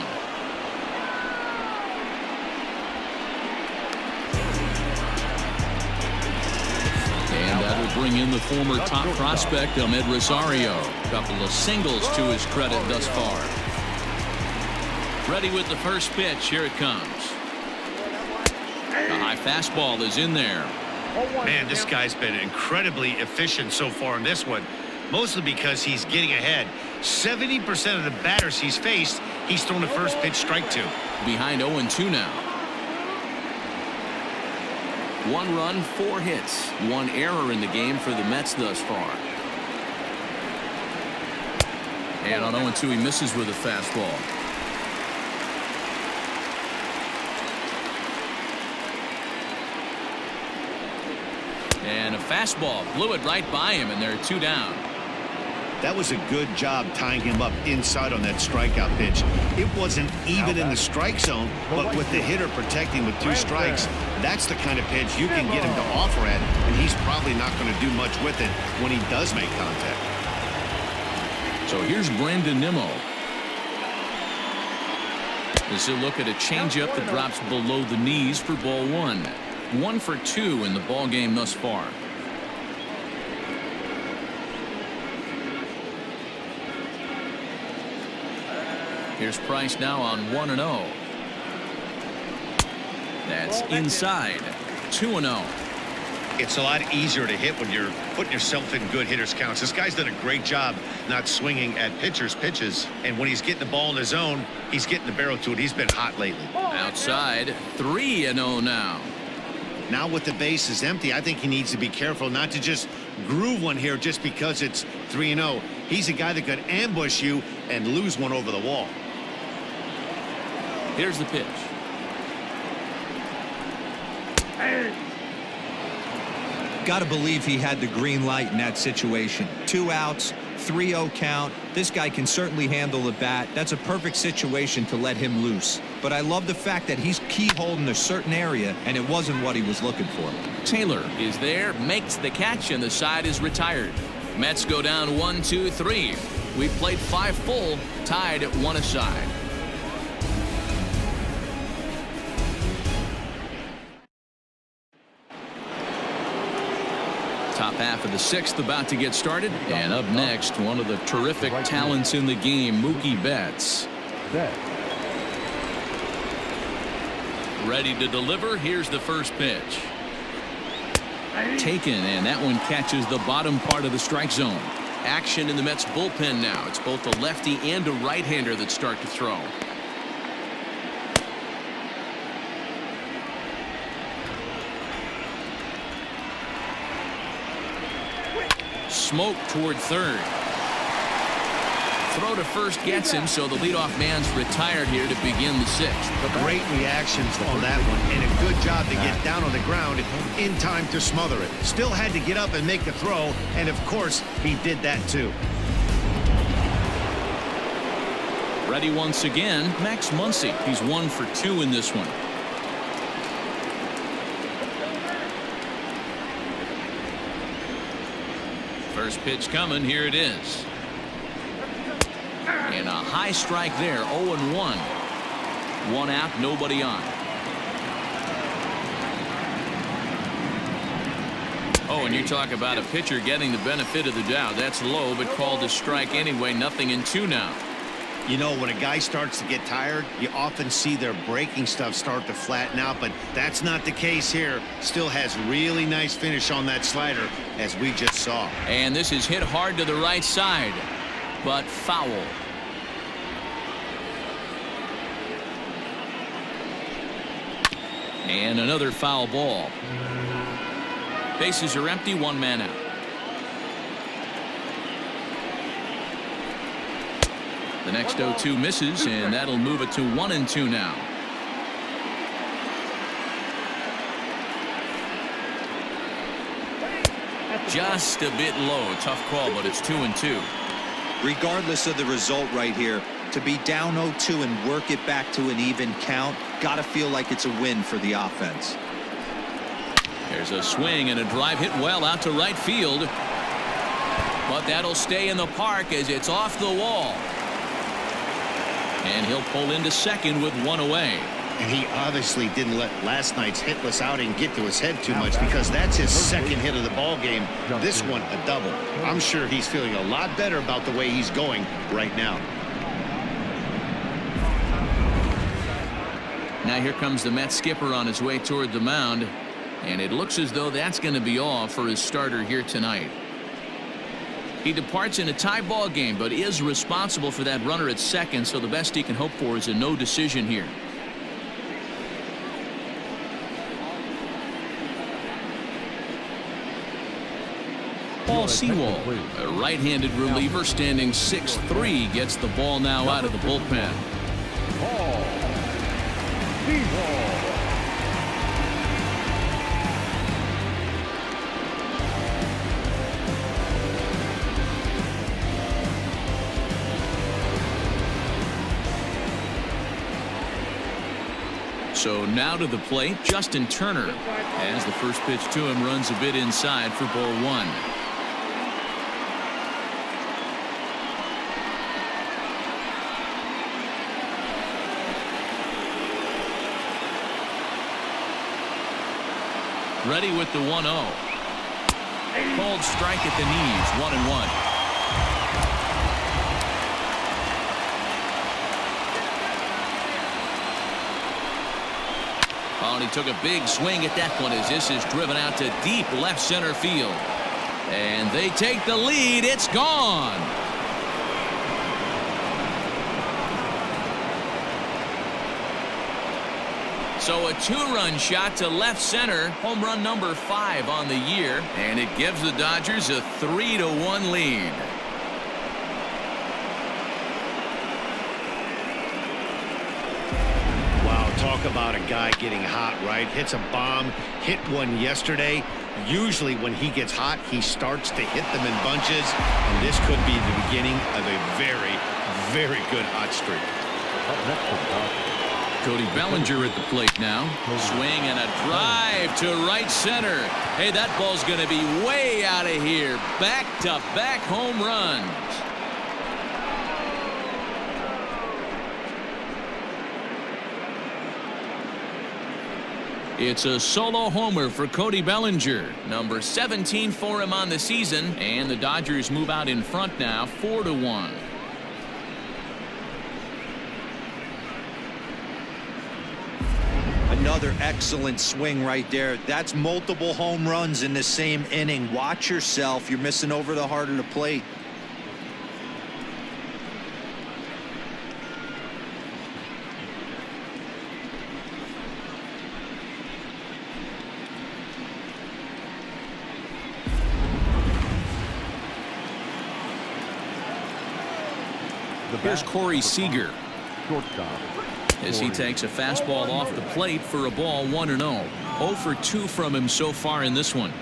And that will bring in the former top prospect, Ahmed Rosario. A couple of singles to his credit thus far. Ready with the first pitch. Here it comes. The high fastball is in there.
Man, this guy's been incredibly efficient so far in this one, mostly because he's getting ahead. 70% of the batters he's faced, he's thrown a first pitch strike to.
Behind 0-2 now. 1 run, 4 hits, 1 error in the game for the Mets thus far. And on 0-2, he misses with a fastball. And a fastball blew it right by him, and there are 2 down.
That was a good job tying him up inside on that strikeout pitch. It wasn't even in the strike zone, but with the hitter protecting with 2 strikes, that's the kind of pitch you can get him to offer at, and he's probably not going to do much with it when he does make contact.
So here's Brandon Nimmo. This is a look at a changeup that drops below the knees for ball 1. 1 for 2 in the ball game thus far. Here's Price now on 1-0. That's inside. 2-0.
It's a lot easier to hit when you're putting yourself in good hitters counts. This guy's done a great job not swinging at pitchers' pitches, and when he's getting the ball in his zone, he's getting the barrel to it. He's been hot lately.
Outside. 3-0 now.
Now with the bases empty, I think he needs to be careful not to just groove one here just because it's 3-0. He's a guy that could ambush you and lose one over the wall.
Here's the pitch.
Got to believe he had the green light in that situation. 2 outs, 3-0 count. This guy can certainly handle the bat. That's a perfect situation to let him loose. But I love the fact that he's keyholed in a certain area, and it wasn't what he was looking for.
Taylor is there, makes the catch, and the side is retired. Mets go down 1-2-3. We've played 5 full, tied at 1 aside. Top half of the 6th about to get started, and up next, one of the terrific talents in the game, Mookie Betts. Ready to deliver. Here's the first pitch. Taken, and that one catches the bottom part of the strike zone. Action in the Mets bullpen now. It's both a lefty and a right-hander that start to throw. Smoke toward third. Throw to first gets him, so the leadoff man's retired here to begin the 6th.
Great reactions on that one, and a good job to get down on the ground in time to smother it. Still had to get up and make the throw, and of course, he did that too.
Ready once again, Max Muncy. He's 1 for 2 in this one. First pitch coming. Here it is. And a high strike there. 0-1. 1 out, nobody on. Oh, and you talk about a pitcher getting the benefit of the doubt. That's low, but called a strike anyway. 0-2 now.
You know, when a guy starts to get tired, you often see their breaking stuff start to flatten out, but that's not the case here. Still has really nice finish on that slider, as we just saw.
And this is hit hard to the right side, but foul. And another foul ball. Bases are empty, 1 man out. The next 0-2 misses, and that'll move it to 1-2 now. Just a bit low. Tough call, but it's 2-2.
Regardless of the result right here, to be down 0-2 and work it back to an even count, gotta feel like it's a win for the offense.
There's a swing and a drive hit well out to right field. But that'll stay in the park as it's off the wall. And he'll pull into second with 1 away.
And he obviously didn't let last night's hitless outing get to his head too much, because that's his 2nd hit of the ball game. This one a double. I'm sure he's feeling a lot better about the way he's going right now.
Now here comes the Mets skipper on his way toward the mound, and it looks as though that's going to be all for his starter here tonight. He departs in a tie ball game, but is responsible for that runner at second, so the best he can hope for is a no decision here. Paul Sewell, a right-handed reliever standing 6'3", gets the ball now out of the bullpen.
Paul Sewell.
So now to the plate, Justin Turner, as the first pitch to him runs a bit inside for ball one. Ready with the 1-0. Cold strike at the knees, 1-1. Oh, and he took a big swing at that one as this is driven out to deep left center field. And they take the lead. It's gone. So a 2-run shot to left center, home run number 5 on the year, and it gives the Dodgers a 3-1 lead.
Wow, talk about a guy getting hot, right? Hits a bomb, hit one yesterday. Usually when he gets hot, he starts to hit them in bunches, and this could be the beginning of a very, very good hot streak.
Up next to the Dodgers.
Cody Bellinger at the plate now. Swing and a drive to right center. Hey, that ball's going to be way out of here. Back-to-back home runs. It's a solo homer for Cody Bellinger. Number 17 for him on the season. And the Dodgers move out in front now, 4-1.
Another excellent swing right there. That's multiple home runs in the same inning. Watch yourself. You're missing over the heart of the plate.
Here's Corey Seager.
Shortstop.
As he takes a fastball off the plate for a ball, 1-0. 0 for 2 from him so far in this one.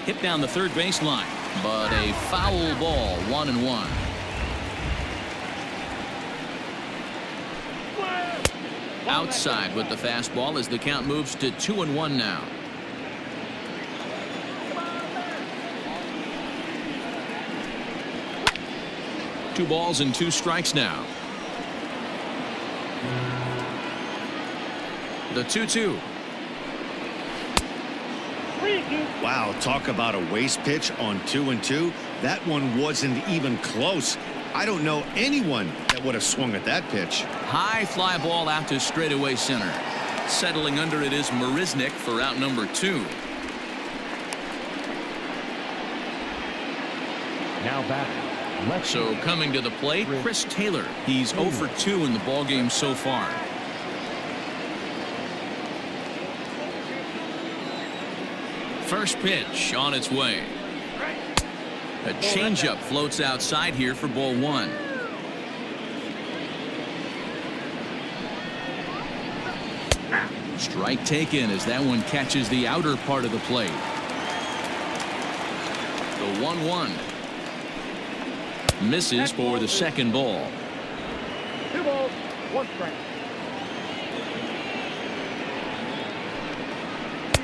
Hit down the third baseline, but a foul ball, 1-1. Outside with the fastball as the count moves to 2-1 now. Two balls and 2 strikes now. The 2-2.
Wow, talk about a waste pitch on 2-2. That one wasn't even close. I don't know anyone that would have swung at that pitch.
High fly ball out to straightaway center. Settling under it is Marisnick for out number 2.
Now batting.
So coming to the plate, Chris Taylor. He's 0 for 2 in the ballgame so far. First pitch on its way. A changeup floats outside here for ball 1. Strike taken as that one catches the outer part of the plate. The 1-1. Misses for the second ball.
2 balls, 1 strike.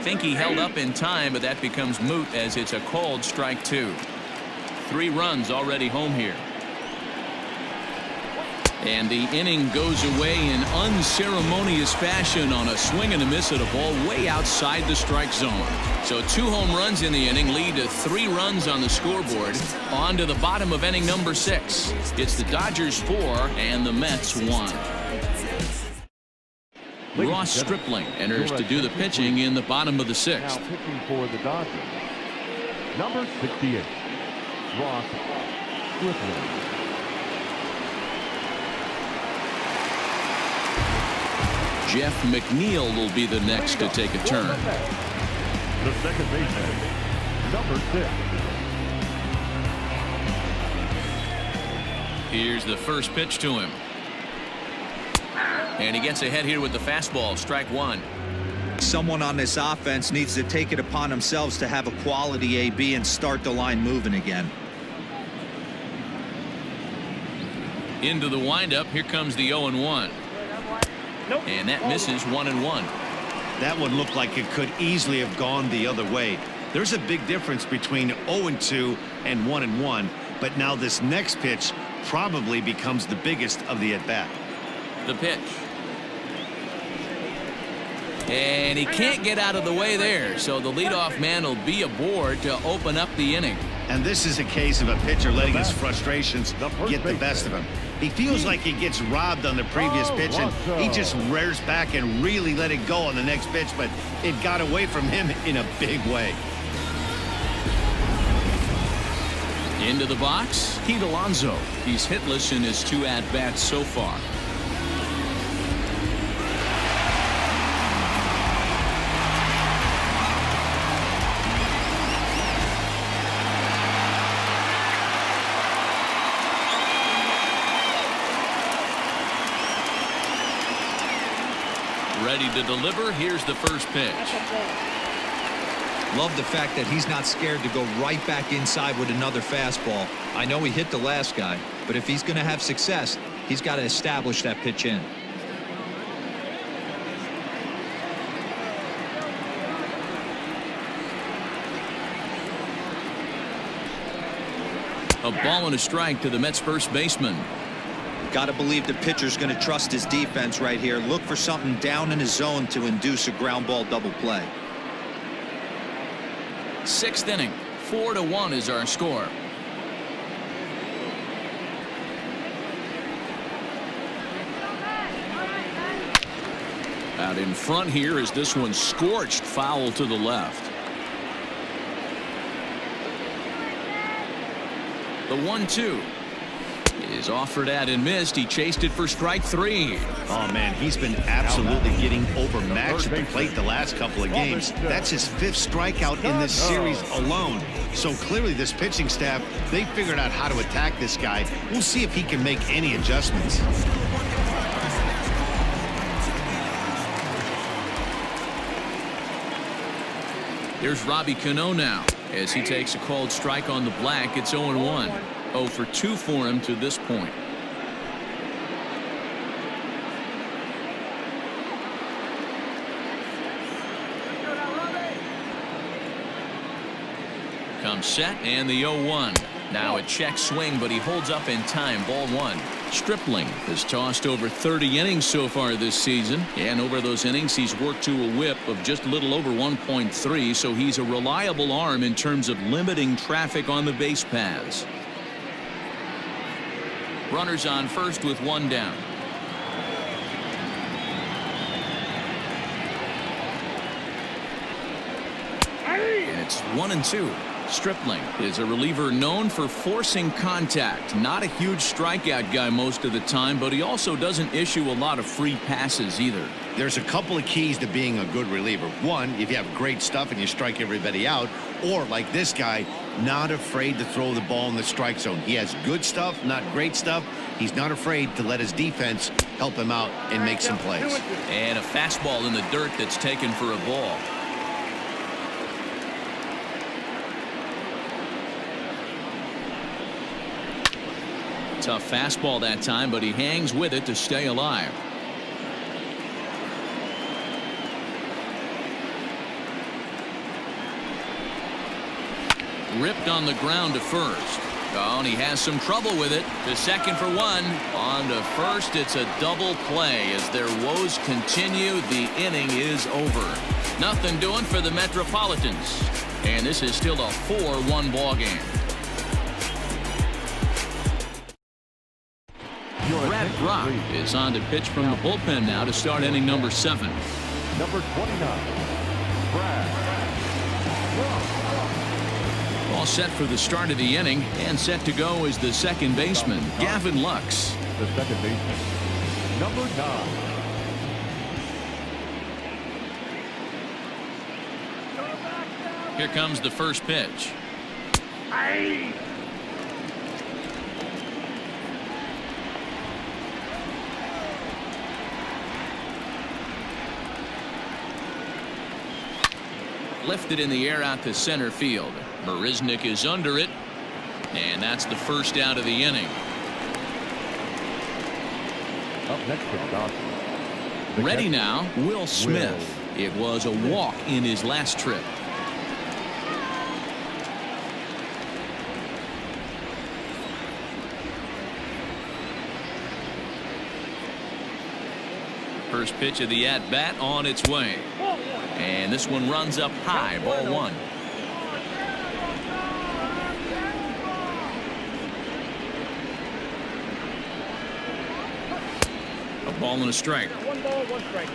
Think he held up in time, but that becomes moot as it's a called strike 2. 3 runs already home here. And the inning goes away in unceremonious fashion on a swing and a miss at a ball way outside the strike zone. So 2 home runs in the inning lead to 3 runs on the scoreboard. On to the bottom of inning number 6. It's the Dodgers 4 and the Mets 1. Ross Stripling enters to do the pitching in the bottom of the 6th.
Now pitching for the Dodgers, number 68, Ross Stripling.
Jeff McNeil will be the next to take a turn.
The second baseman, number 6.
Here's the first pitch to him. And he gets ahead here with the fastball, strike 1.
Someone on this offense needs to take it upon themselves to have a quality AB and start the line moving again.
Into the windup, here comes the 0-1. And that misses 1-1.
That one looked like it could easily have gone the other way. There's a big difference between 0-2 and 1-1, but now this next pitch probably becomes the biggest of the at-bat.
The pitch. And he can't get out of the way there, so the leadoff man will be aboard to open up the inning.
And this is a case of a pitcher letting his frustrations get the best of him. He feels like he gets robbed on the previous pitch, and he just rears back and really let it go on the next pitch, but it got away from him in a big way.
Into the box, Pete Alonso. He's hitless in his 2 at-bats so far. Ready to deliver. Here's the first pitch.
Love the fact that he's not scared to go right back inside with another fastball. I know he hit the last guy, but if he's going to have success, he's got to establish that pitch in.
A ball and a strike to the Mets first baseman.
Got to believe the pitcher's going to trust his defense right here. Look for something down in his zone to induce a ground ball double play.
6th inning, 4-1 is our score. Out in front here is this one scorched foul to the left. The 1-2 is offered at and missed. He chased it for strike 3.
Oh man, he's been absolutely getting overmatched at the plate the last couple of games. That's his 5th strikeout in this series alone. So clearly this pitching staff, they figured out how to attack this guy. We'll see if he can make any adjustments.
Here's Robbie Cano now as he takes a called strike on the black. It's 0-1. 0 for 2 for him to this point. Comes set and the 0-1. Now a check swing, but he holds up in time. Ball 1. Stripling has tossed over 30 innings so far this season, and over those innings he's worked to a whip of just a little over 1.3, so he's a reliable arm in terms of limiting traffic on the base paths. Runners on first with 1 down. And it's 1-2. Stripling is a reliever known for forcing contact. Not a huge strikeout guy most of the time, but he also doesn't issue a lot of free passes either.
There's a couple of keys to being a good reliever. One, if you have great stuff and you strike everybody out, or like this guy, not afraid to throw the ball in the strike zone. He has good stuff, not great stuff. He's not afraid to let his defense help him out and make some plays.
And a fastball in the dirt that's taken for a ball. Tough fastball that time, but he hangs with it to stay alive. Ripped on the ground to first. Oh, and he has some trouble with it. To second for one. On to first, it's a double play. As their woes continue, the inning is over. Nothing doing for the Metropolitans. And this is still a 4-1 ball game. Brad Brock is on to pitch from the bullpen now to start inning number 7.
Number 29, Brad Brock.
All set for the start of the inning, and set to go is the second baseman, Gavin Lux.
The second baseman, number 9.
Here comes the first pitch. Lifted in the air out to center field. Marisnik is under it, and that's the first out of the inning.
Up next to Dawson.
Ready now, Will Smith. It was a walk in his last trip. First pitch of the at-bat on its way. And this one runs up high, ball 1. A ball and a strike.
1 ball, 1 strike.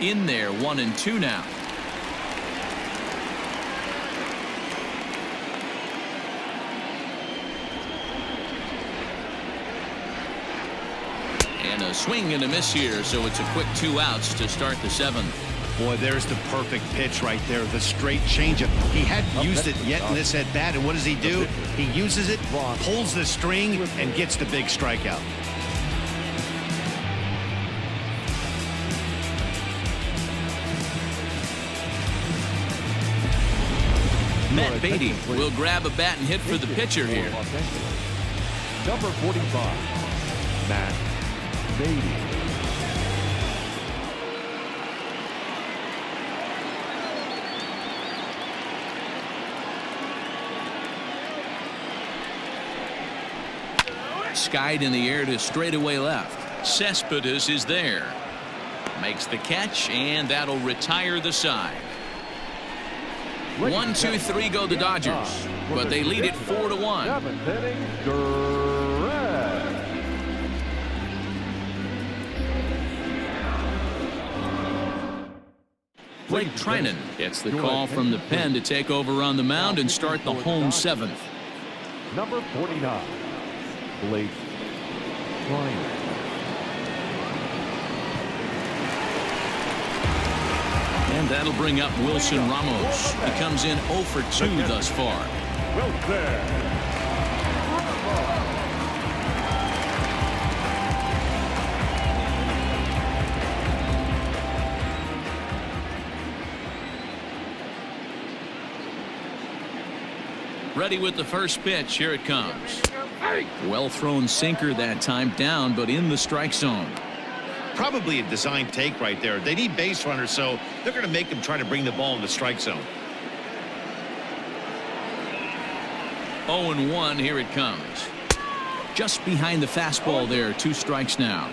In there, 1-2 now. And a swing and a miss here, so it's a quick 2 outs to start the 7th.
Boy, there's the perfect pitch right there, the straight changeup. He hadn't used it yet in this at bat, and what does he do? He uses it, pulls the string, and gets the big strikeout.
Matt Beatty will grab a bat and hit for the pitcher here.
Number 45, Matt Beatty.
Skied in the air to straightaway left. Cespedes is there. Makes the catch, and that'll retire the side. 1, 2, 3 go the Dodgers, but they lead it 4-1.
7th inning, Greg.
Blake Trinan gets the call from the pen to take over on the mound and start the home 7th.
Number 49, Blake Trinan.
And that'll bring up Wilson Ramos. He comes in 0 for 2 thus far. Ready with the first pitch. Here it comes. Well thrown sinker that time, down but in the strike zone.
Probably a design take right there. They need base runners, so they're going to make them try to bring the ball in the strike zone.
0-1. Here it comes. Just behind the fastball there. 2 strikes now.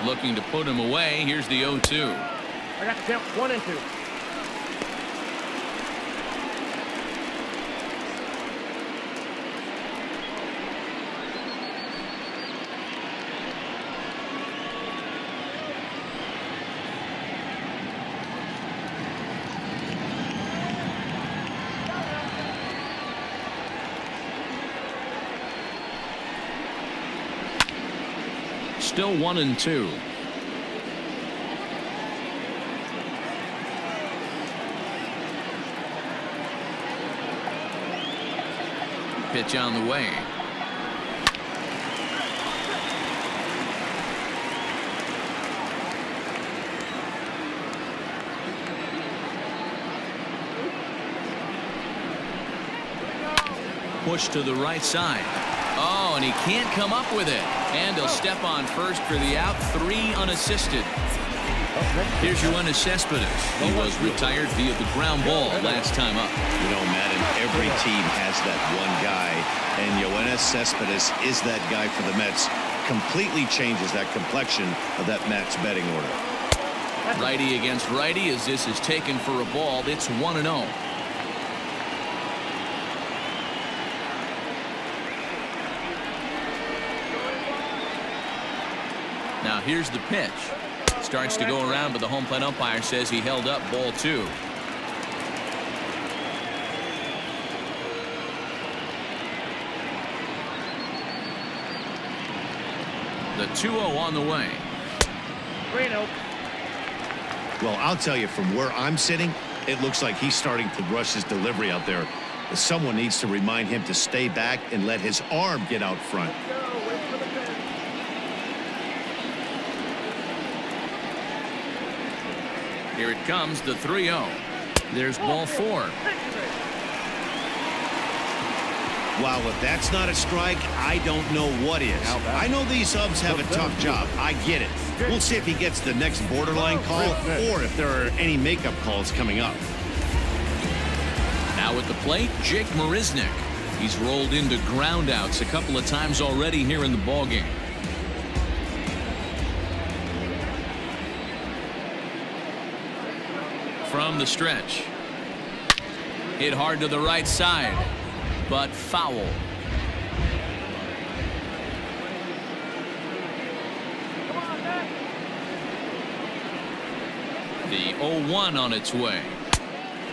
Looking to put him away. Here's the 0-2.
I got the count 1 and 2.
still 1-2. Pitch on the way. Push to the right side. Oh, and he can't come up with it. And he'll step on first for the out. 3 unassisted. Here's Yoenis Cespedes. He was retired via the ground ball last time up.
You know, Madden, every team has that one guy, and Yoenis Cespedes is that guy for the Mets. Completely changes that complexion of that Matz betting order.
Righty against righty as this is taken for a ball. It's 1-0. Now here's the pitch. Starts to go around, but the home plate umpire says he held up ball 2. The 2-0 on the way.
3-0.
Well, I'll tell you, from where I'm sitting, it looks like he's starting to rush his delivery out there. Someone needs to remind him to stay back and let his arm get out front.
Here it comes, the 3-0. There's ball 4.
Wow, if that's not a strike, I don't know what is. I know these subs have a tough job. I get it. We'll see if he gets the next borderline call or if there are any makeup calls coming up.
Now at the plate, Jake Marisnick. He's rolled into groundouts a couple of times already here in the ballgame. From the stretch. Hit hard to the right side, but foul. The 0-1 on its way.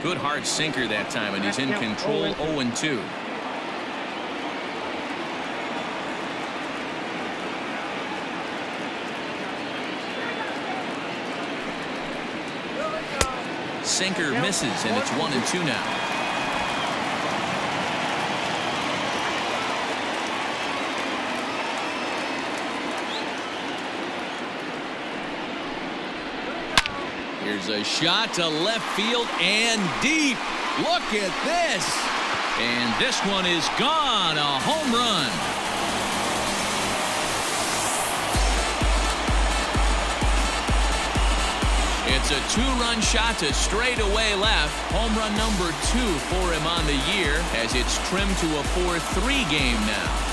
Good hard sinker that time, and he's in control. 0-2. Sinker misses, and it's 1-2 now. Here's a shot to left field and deep. Look at this. And this one is gone. A home run. It's a 2-run shot to straightaway left. Home run number 2 for him on the year as it's trimmed to a 4-3 game now.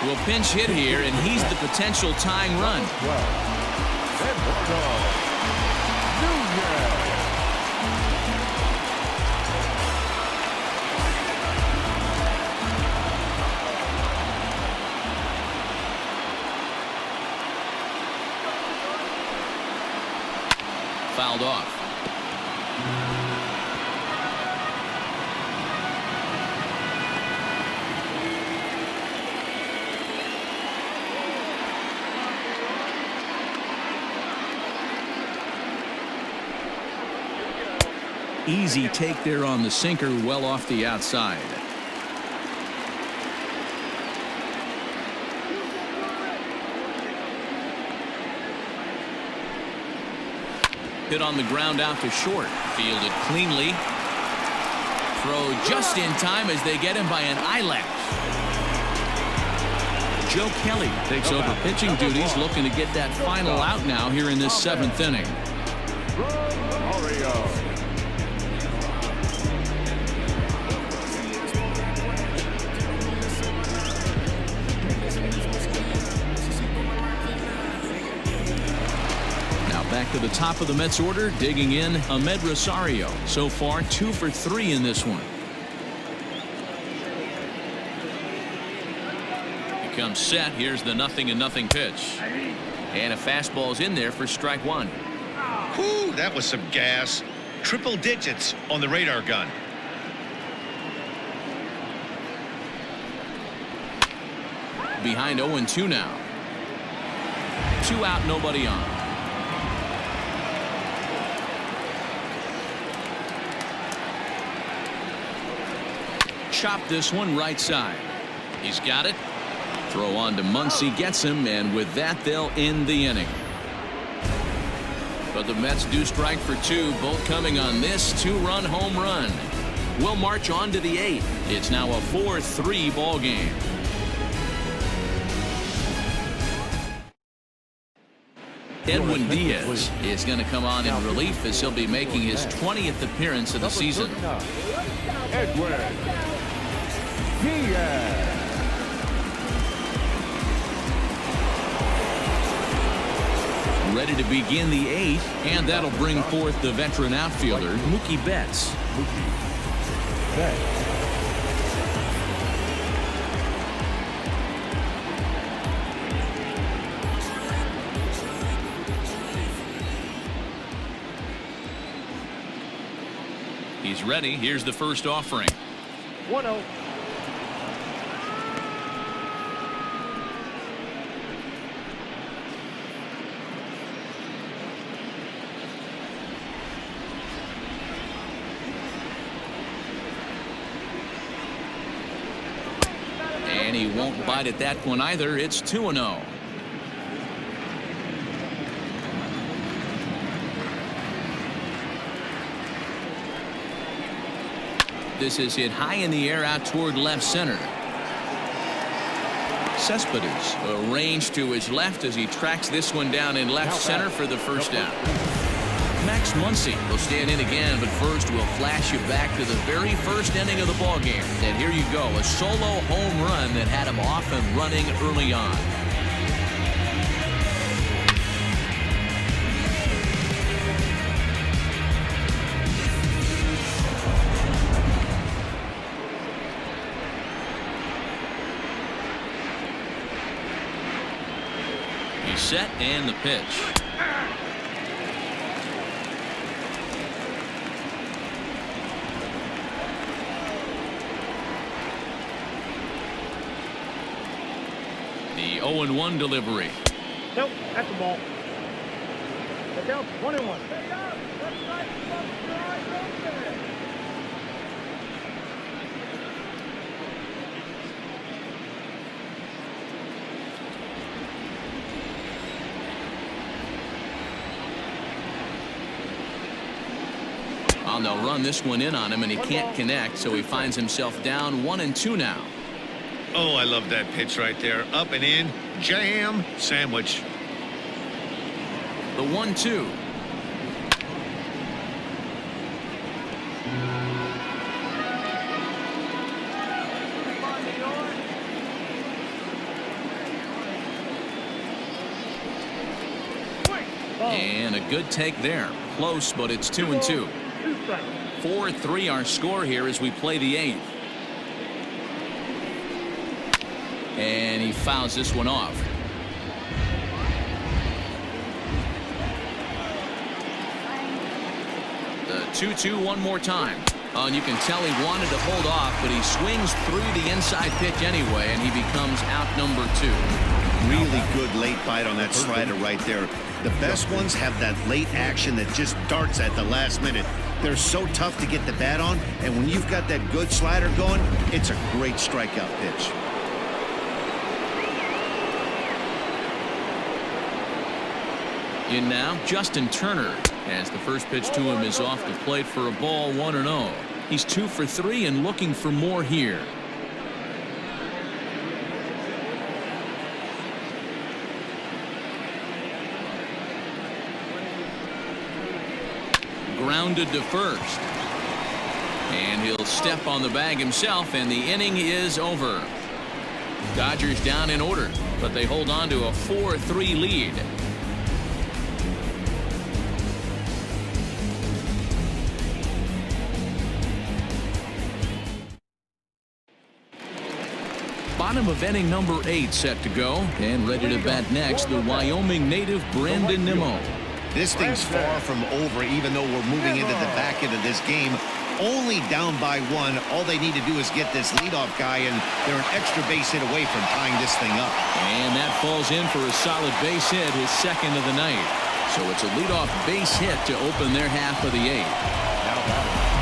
Will pinch hit here, and he's the potential tying run. Fouled off. Easy take there on the sinker, well off the outside. Hit on the ground out to short. Fielded cleanly. Throw just in time as they get him by an eyelash. Joe Kelly takes over pitching duties, looking to get that final out now here in this 7th inning. Back to the top of the Mets order, digging in Ahmed Rosario. So far, 2 for 3 in this one. He comes set. Here's the 0-0 pitch. And a fastball's in there for strike one.
Whew, that was some gas. Triple digits on the radar gun.
Behind 0-2 now. 2 out, nobody on. Chop this one right side. He's got it. Throw on to Muncy, gets him, and with that they'll end the inning. But the Mets do strike for 2, both coming on this 2-run home run. We'll march on to the 8th. It's now a 4-3 ball game. Edwin Diaz is going to come on in relief as he'll be making his 20th appearance of the season.
Edwin Diaz.
Ready to begin the 8th, and that'll bring forth the veteran outfielder, Mookie Betts.
Mookie Betts.
He's ready. Here's the first offering.
1-0.
And he won't bite at that one either. It's 2-0. This is hit high in the air out toward left center. Cespedes arranged to his left as he tracks this one down in left center for the first out. Max Muncy will stand in again, but first we'll flash you back to the very first inning of the ball game. And here you go, a solo home run that had him off and running early on. He's set and the pitch. The 0-1 delivery.
Nope, that's the ball. Get down, 1-1.
Well, they'll run this one in on him, and he can't connect, so he finds himself down 1-2 now.
Oh, I love that pitch right there. Up and in, jam, sandwich.
The 1-2. And a good take there. Close, but it's 2-2. 4-3 our score here as we play the 8th. And he fouls this one off. The 2-2 one more time. And you can tell he wanted to hold off, but he swings through the inside pitch anyway, and he becomes out number 2.
Really good late bite on that slider right there. The best ones have that late action that just darts at the last minute. They're so tough to get the bat on, and when you've got that good slider going, it's a great strikeout pitch.
In now, Justin Turner, as the first pitch to him is off the plate for a ball, 1-0. He's 2 for 3 and looking for more here. Grounded to first. And he'll step on the bag himself, and the inning is over. Dodgers down in order, but they hold on to a 4-3 lead. Bottom of inning number 8 set to go. And ready to bat next, the Wyoming native Brandon Nimmo.
This thing's far from over, even though we're moving into the back end of this game. Only down by 1. All they need to do is get this leadoff guy, and they're an extra base hit away from tying this thing up.
And that falls in for a solid base hit, his second of the night. So it's a leadoff base hit to open their half of the 8th.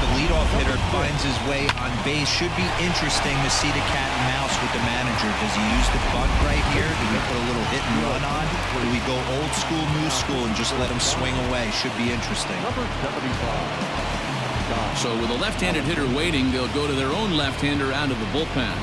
The leadoff hitter finds his way on base. Should be interesting to see the cat and mouse with the manager. Does he use the bunt right here? Do we put a little hit and run on? Do we go old school, new school, and just let him swing away? Should be interesting.
Number 75.
So with a left-handed hitter waiting, they'll go to their own left-hander out of the bullpen.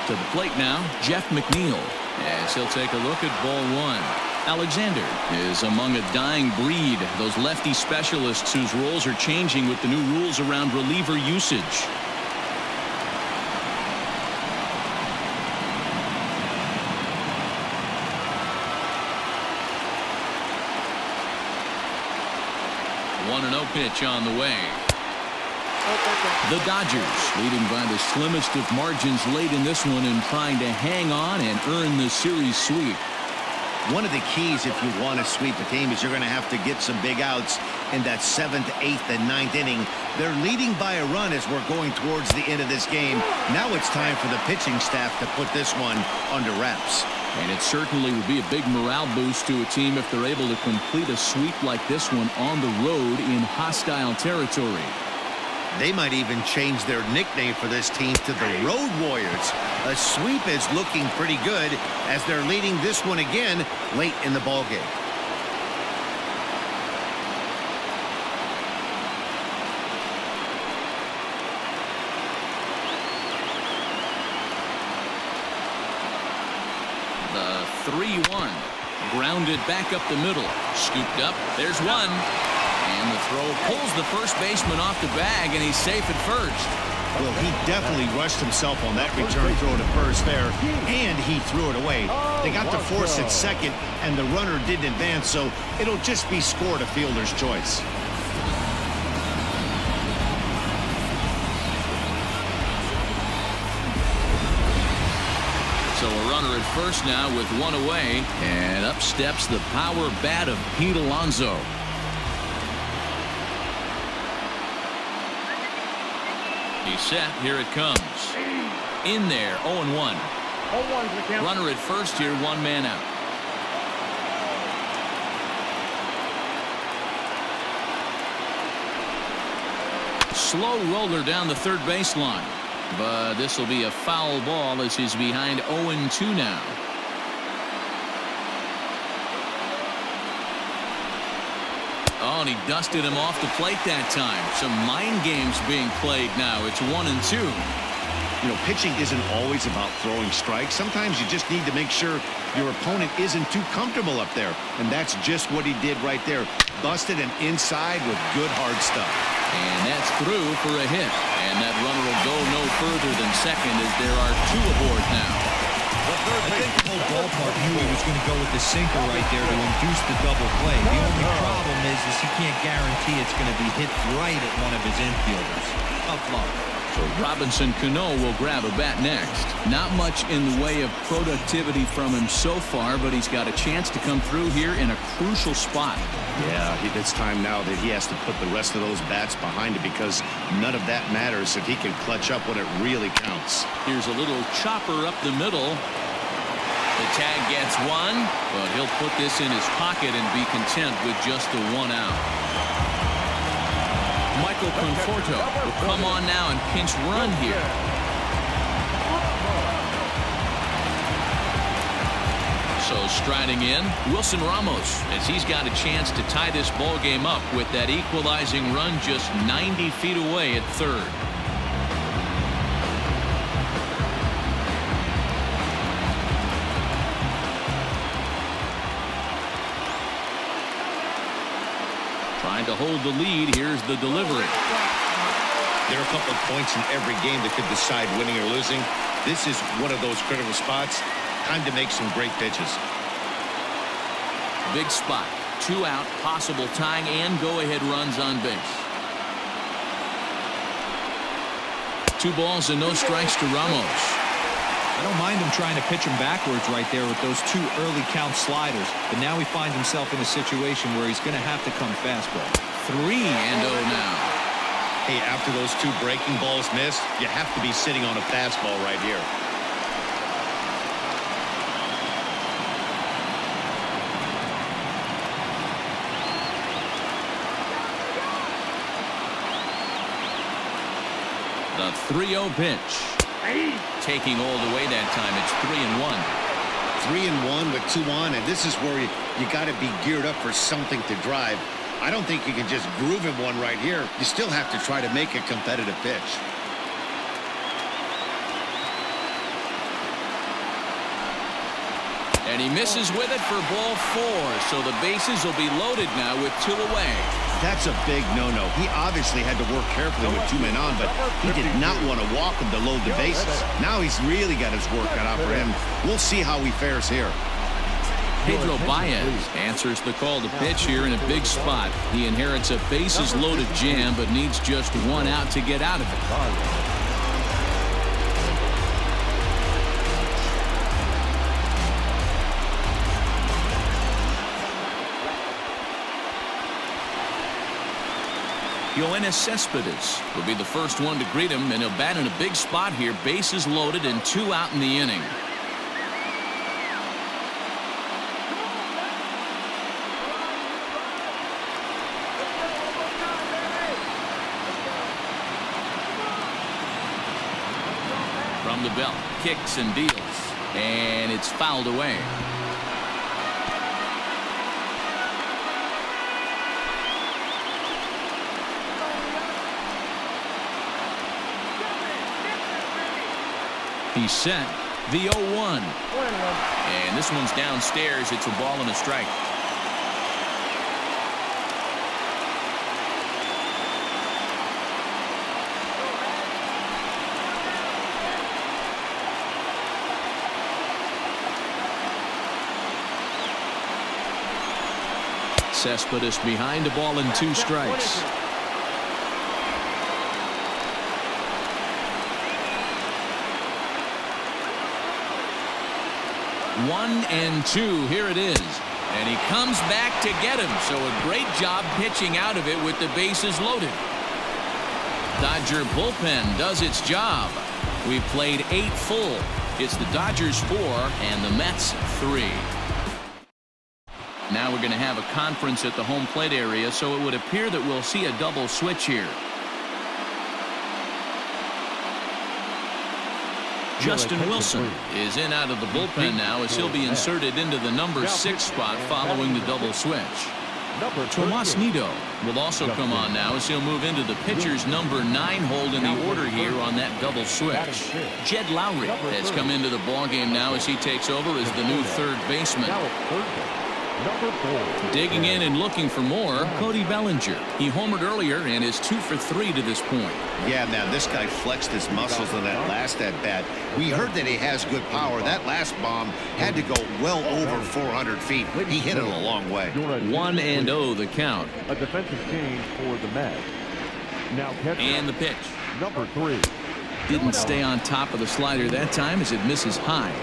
To the plate now, Jeff McNeil, as he'll take a look at ball 1. Alexander is among a dying breed, those lefty specialists whose roles are changing with the new rules around reliever usage. One and 0 pitch on the way. The Dodgers leading by the slimmest of margins late in this one and trying to hang on and earn the series sweep.
One of the keys if you want to sweep the team is you're going to have to get some big outs in that 7th, 8th, and 9th inning. They're leading by a run as we're going towards the end of this game. Now it's time for the pitching staff to put this one under wraps.
And it certainly would be a big morale boost to a team if they're able to complete a sweep like this one on the road in hostile territory.
They might even change their nickname for this team to the Road Warriors. A sweep is looking pretty good as they're leading this one again late in the ballgame.
The 3-1. Grounded back up the middle. Scooped up. There's one. And the throw pulls the first baseman off the bag, and he's safe at first.
Well, he definitely rushed himself on that return throw to first there, and he threw it away. They got to force it second, and the runner didn't advance, so it'll just be scored a fielder's choice.
So a runner at first now with one away, and up steps the power bat of Pete Alonso. He's set. Here it comes. In there, 0-1. Runner at first here, one man out. Slow roller down the third baseline. But this will be a foul ball as he's behind 0-2 now. Oh, and he dusted him off the plate that time. Some mind games being played now. It's 1-2.
You know, pitching isn't always about throwing strikes. Sometimes you just need to make sure your opponent isn't too comfortable up there. And that's just what he did right there. Busted him inside with good hard stuff.
And that's through for a hit. And that runner will go no further than second as there are two aboard now.
I think the whole ballpark knew he was going to go with the sinker right there to induce the double play. The only problem is he can't guarantee it's going to be hit right at one of his infielders. Tough luck.
So Robinson Cano will grab a bat next. Not much in the way of productivity from him so far, but he's got a chance to come through here in a crucial spot.
Yeah, it's time now that he has to put the rest of those bats behind it because none of that matters if he can clutch up when it really counts.
Here's a little chopper up the middle. The tag gets one, but he'll put this in his pocket and be content with just the one out. Michael Conforto will come on now and pinch run here. So striding in, Wilson Ramos, as he's got a chance to tie this ball game up with that equalizing run just 90 feet away at third. Trying to hold the lead. Here's the delivery.
There are a couple of points in every game that could decide winning or losing. This is one of those critical spots. Time to make some great pitches.
Big spot. 2 out, possible tying and go-ahead runs on base. 2 balls and no strikes to Ramos.
I don't mind him trying to pitch him backwards right there with those 2 early count sliders, but now he finds himself in a situation where he's going to have to come fastball.
3-0 now.
Hey, after those 2 breaking balls missed, you have to be sitting on a fastball right here.
The 3-0 pitch. Taking all the way that time. It's 3-1.
3-1 with 2 on, and this is where you got to be geared up for something to drive. I don't think you can just groove him one right here. You still have to try to make a competitive pitch.
And he misses with it for ball 4. So the bases will be loaded now with 2 away.
That's a big no-no. He obviously had to work carefully with 2 men on, but he did not want to walk him to load the bases. Now he's really got his work cut out for him. We'll see how he fares here.
Pedro Baez answers the call to pitch here in a big spot. He inherits a bases-loaded jam, but needs just 1 out to get out of it. Yoenis Cespedes will be the first one to greet him, and he'll bat in a big spot here. Bases loaded and 2 out in the inning. From the belt, kicks and deals, and it's fouled away. He's set. The 0-1. And this one's downstairs. It's a ball and a strike. Cespedes behind, a ball and 2 strikes. One and 2. Here it is. And he comes back to get him. So a great job pitching out of it with the bases loaded. Dodger bullpen does its job. We've played 8 full. It's the Dodgers 4 and the Mets 3. Now we're going to have a conference at the home plate area, so it would appear that we'll see a double switch here. Justin Wilson is in out of the bullpen now as he'll be inserted into the number 6 spot following the double switch. Tomas Nido will also come on now as he'll move into the pitcher's number 9 hold in the order here on that double switch. Jed Lowry has come into the ballgame now as he takes over as the new 3rd baseman. Digging in and looking for more, Cody Bellinger. He homered earlier and is 2 for 3 to this point.
Yeah, man, this guy flexed his muscles on that last at-bat. We heard that he has good power. That last bomb had to go well over 400 feet. He hit it a long way.
1-0 the count.
A defensive change for the Mets. Now
and the pitch.
Number 3.
Didn't stay on top of the slider that time as it misses high.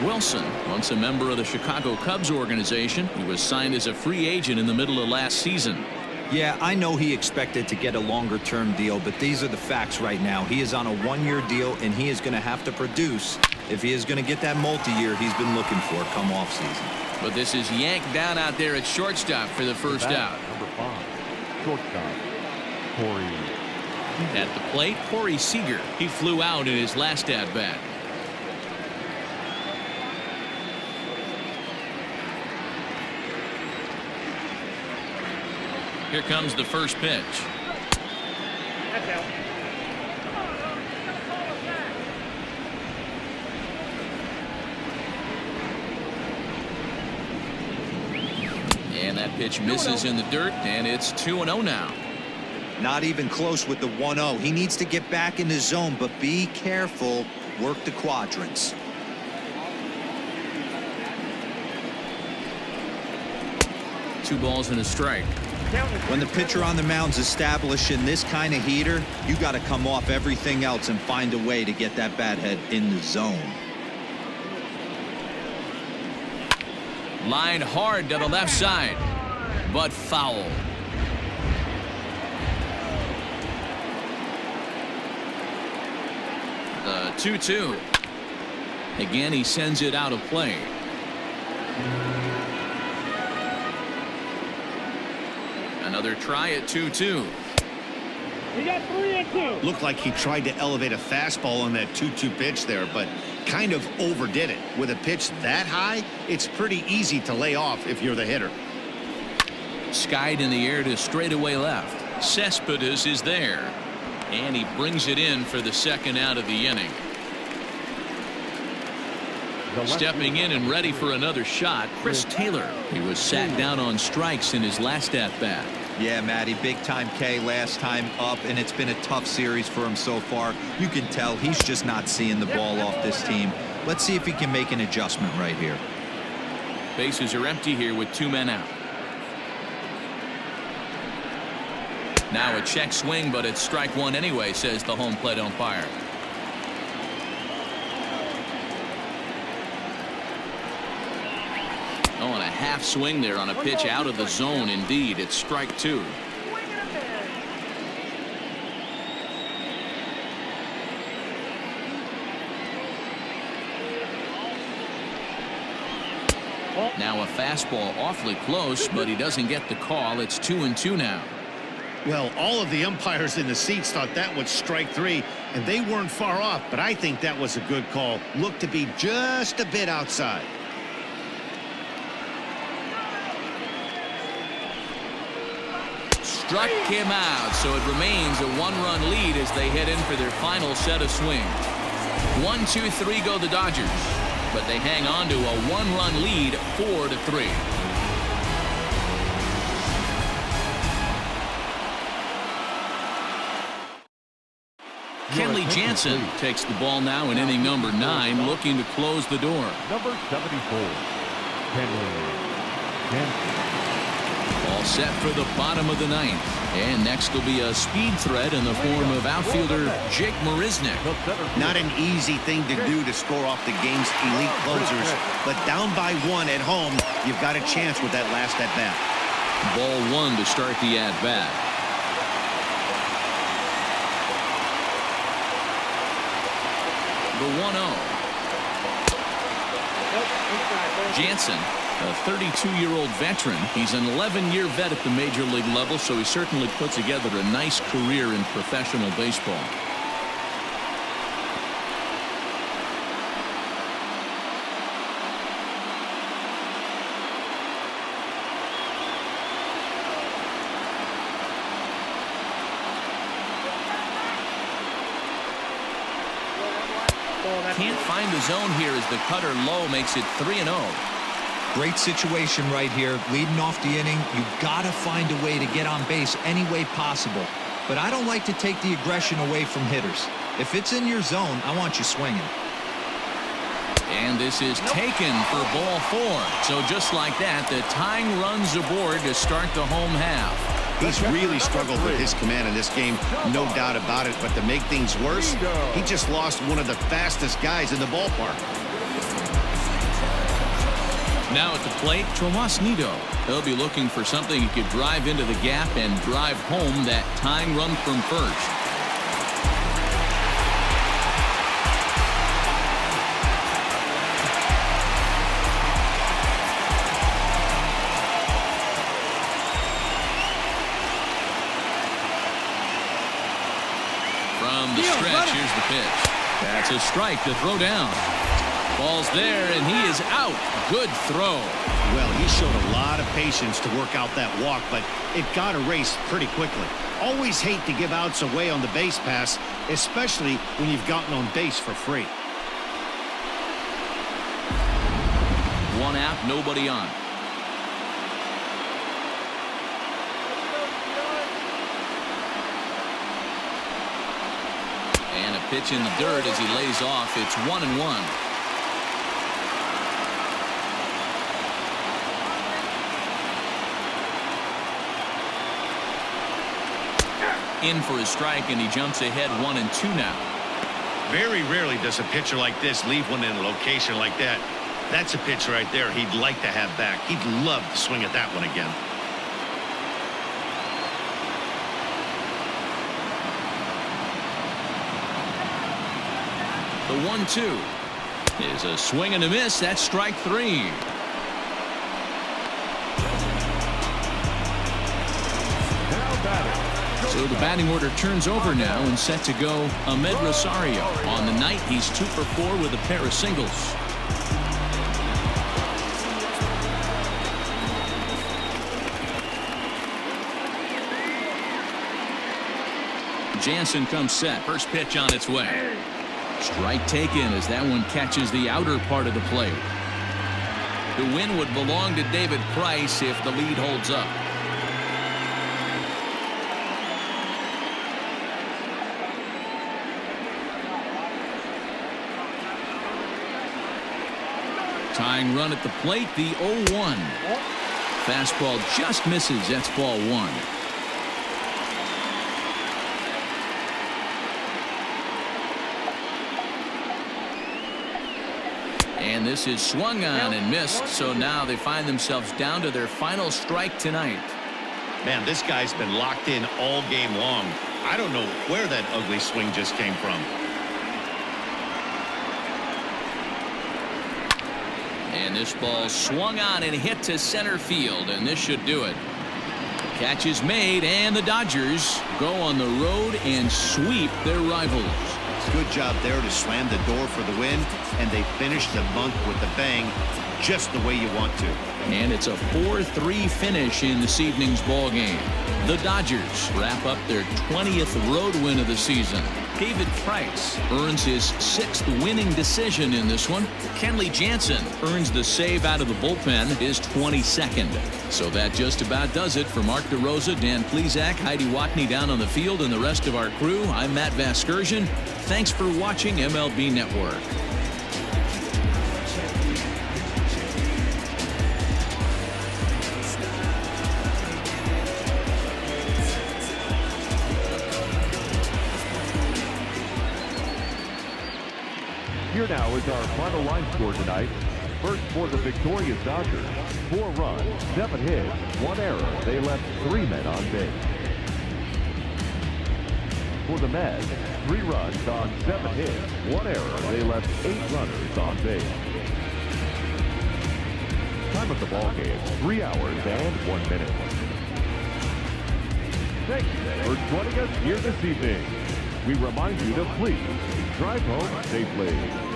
Wilson, once a member of the Chicago Cubs organization, he was signed as a free agent in the middle of last season.
Yeah, I know he expected to get a longer-term deal, but these are the facts right now. He is on a 1-year deal, and he is going to have to produce if he is going to get that multi-year he's been looking for come offseason.
But this is yanked down out there at shortstop for the first out.
Number 5, shortstop, Corey.
At the plate, Corey Seager. He flew out in his last at-bat. Here comes the first pitch.
That's out.
And that pitch misses in the dirt, and it's 2-0 now.
Not even close with the 1-0. He needs to get back in his zone, but be careful. Work the quadrants.
2 balls and a strike.
When the pitcher on the mound's establishing this kind of heater, you got to come off everything else and find a way to get that bat head in the zone.
Line hard to the left side, but foul. The 2-2. Again, he sends it out of play. Another try at 2-2.
He got 3-2.
Looked like he tried to elevate a fastball on that 2-2 pitch there, but kind of overdid it. With a pitch that high, it's pretty easy to lay off if you're the hitter.
Skied in the air to straightaway left. Cespedes is there, and he brings it in for the second out of the inning. Stepping in and ready for another shot, Chris Taylor. He was sat down on strikes in his last at-bat.
Yeah, Matty, big-time K last time up, and it's been a tough series for him so far. You can tell he's just not seeing the ball off this team. Let's see if he can make an adjustment right here.
Bases are empty here with 2 men out. Now a check swing, but it's strike 1 anyway, says the home plate umpire. Oh, and a half swing there on a pitch out of the zone. Indeed, it's strike 2. Now a fastball awfully close, but he doesn't get the call. It's 2-2 now.
Well, all of the umpires in the seats thought that was strike 3, and they weren't far off, but I think that was a good call. Looked to be just a bit outside.
Struck him out, so it remains a 1-run lead as they head in for their final set of swings. 1-2-3 go the Dodgers, but they hang on to a 1-run lead, 4-3. Kenley Jansen takes the ball now in inning number 9, looking to close the door.
Number 74, Kenley Jansen.
All set for the bottom of the 9th. And next will be a speed threat in the form of outfielder Jake Marisnick.
Not an easy thing to do to score off the game's elite closers, but down by 1 at home, you've got a chance with that last at-bat.
Ball 1 to start the at-bat. The 1-0. Jansen, a 32-year-old veteran. He's an 11-year vet at the major league level, so he certainly put together a nice career in professional baseball. Can't find the zone here as the cutter low makes it 3-0.
Great situation right here. Leading off the inning, you got to find a way to get on base any way possible. But I don't like to take the aggression away from hitters. If it's in your zone, I want you swinging.
And this is taken for ball 4. So just like that, the tying runs aboard to start the home half.
He's really struggled with his command in this game, no doubt about it. But to make things worse, he just lost one of the fastest guys in the ballpark.
Now at the plate, Tomas Nido. He'll be looking for something he could drive into the gap and drive home that tying run from first. From the stretch, here's the pitch. That's a strike to throw down. Ball's there, and he is out. Good throw.
Well, he showed a lot of patience to work out that walk, but it got erased pretty quickly. Always hate to give outs away on the base pass, especially when you've gotten on base for free.
1 out, nobody on. And a pitch in the dirt as he lays off. It's 1-1. In for a strike, and he jumps ahead 1-2 now.
Very rarely does a pitcher like this leave one in a location like that. That's a pitch right there he'd like to have back. He'd love to swing at that one again.
The 1-2 is a swing and a miss. That's strike 3. So the batting order turns over now and set to go Ahmed Rosario. On the night, he's 2 for 4 with a pair of singles. Jansen comes set. First pitch on its way. Strike taken as that one catches the outer part of the plate. The win would belong to David Price if the lead holds up. Tying run at the plate, the 0-1. Fastball just misses. That's ball 1. And this is swung on and missed, so now they find themselves down to their final strike tonight.
Man, this guy's been locked in all game long. I don't know where that ugly swing just came from.
And this ball swung on and hit to center field, and this should do it. Catch is made, and the Dodgers go on the road and sweep their rivals.
Good job there to slam the door for the win, and they finish the month with a bang, just the way you want to.
And it's a 4-3 finish in this evening's ball game. The Dodgers wrap up their 20th road win of the season. David Price earns his 6th winning decision in this one. Kenley Jansen earns the save out of the bullpen, his 22nd. So that just about does it for Mark DeRosa, Dan Plesac, Heidi Watney down on the field, and the rest of our crew. I'm Matt Vasgersian. Thanks for watching MLB Network.
Here now is our final line score tonight. First for the victorious Dodgers, 4 runs, 7 hits, 1 error. They left 3 men on base. For the Mets, 3 runs on 7 hits, 1 error. They left 8 runners on base. Time of the ball game, 3 hours and 1 minute. Thank you for joining us here this evening. We remind you to please drive home safely.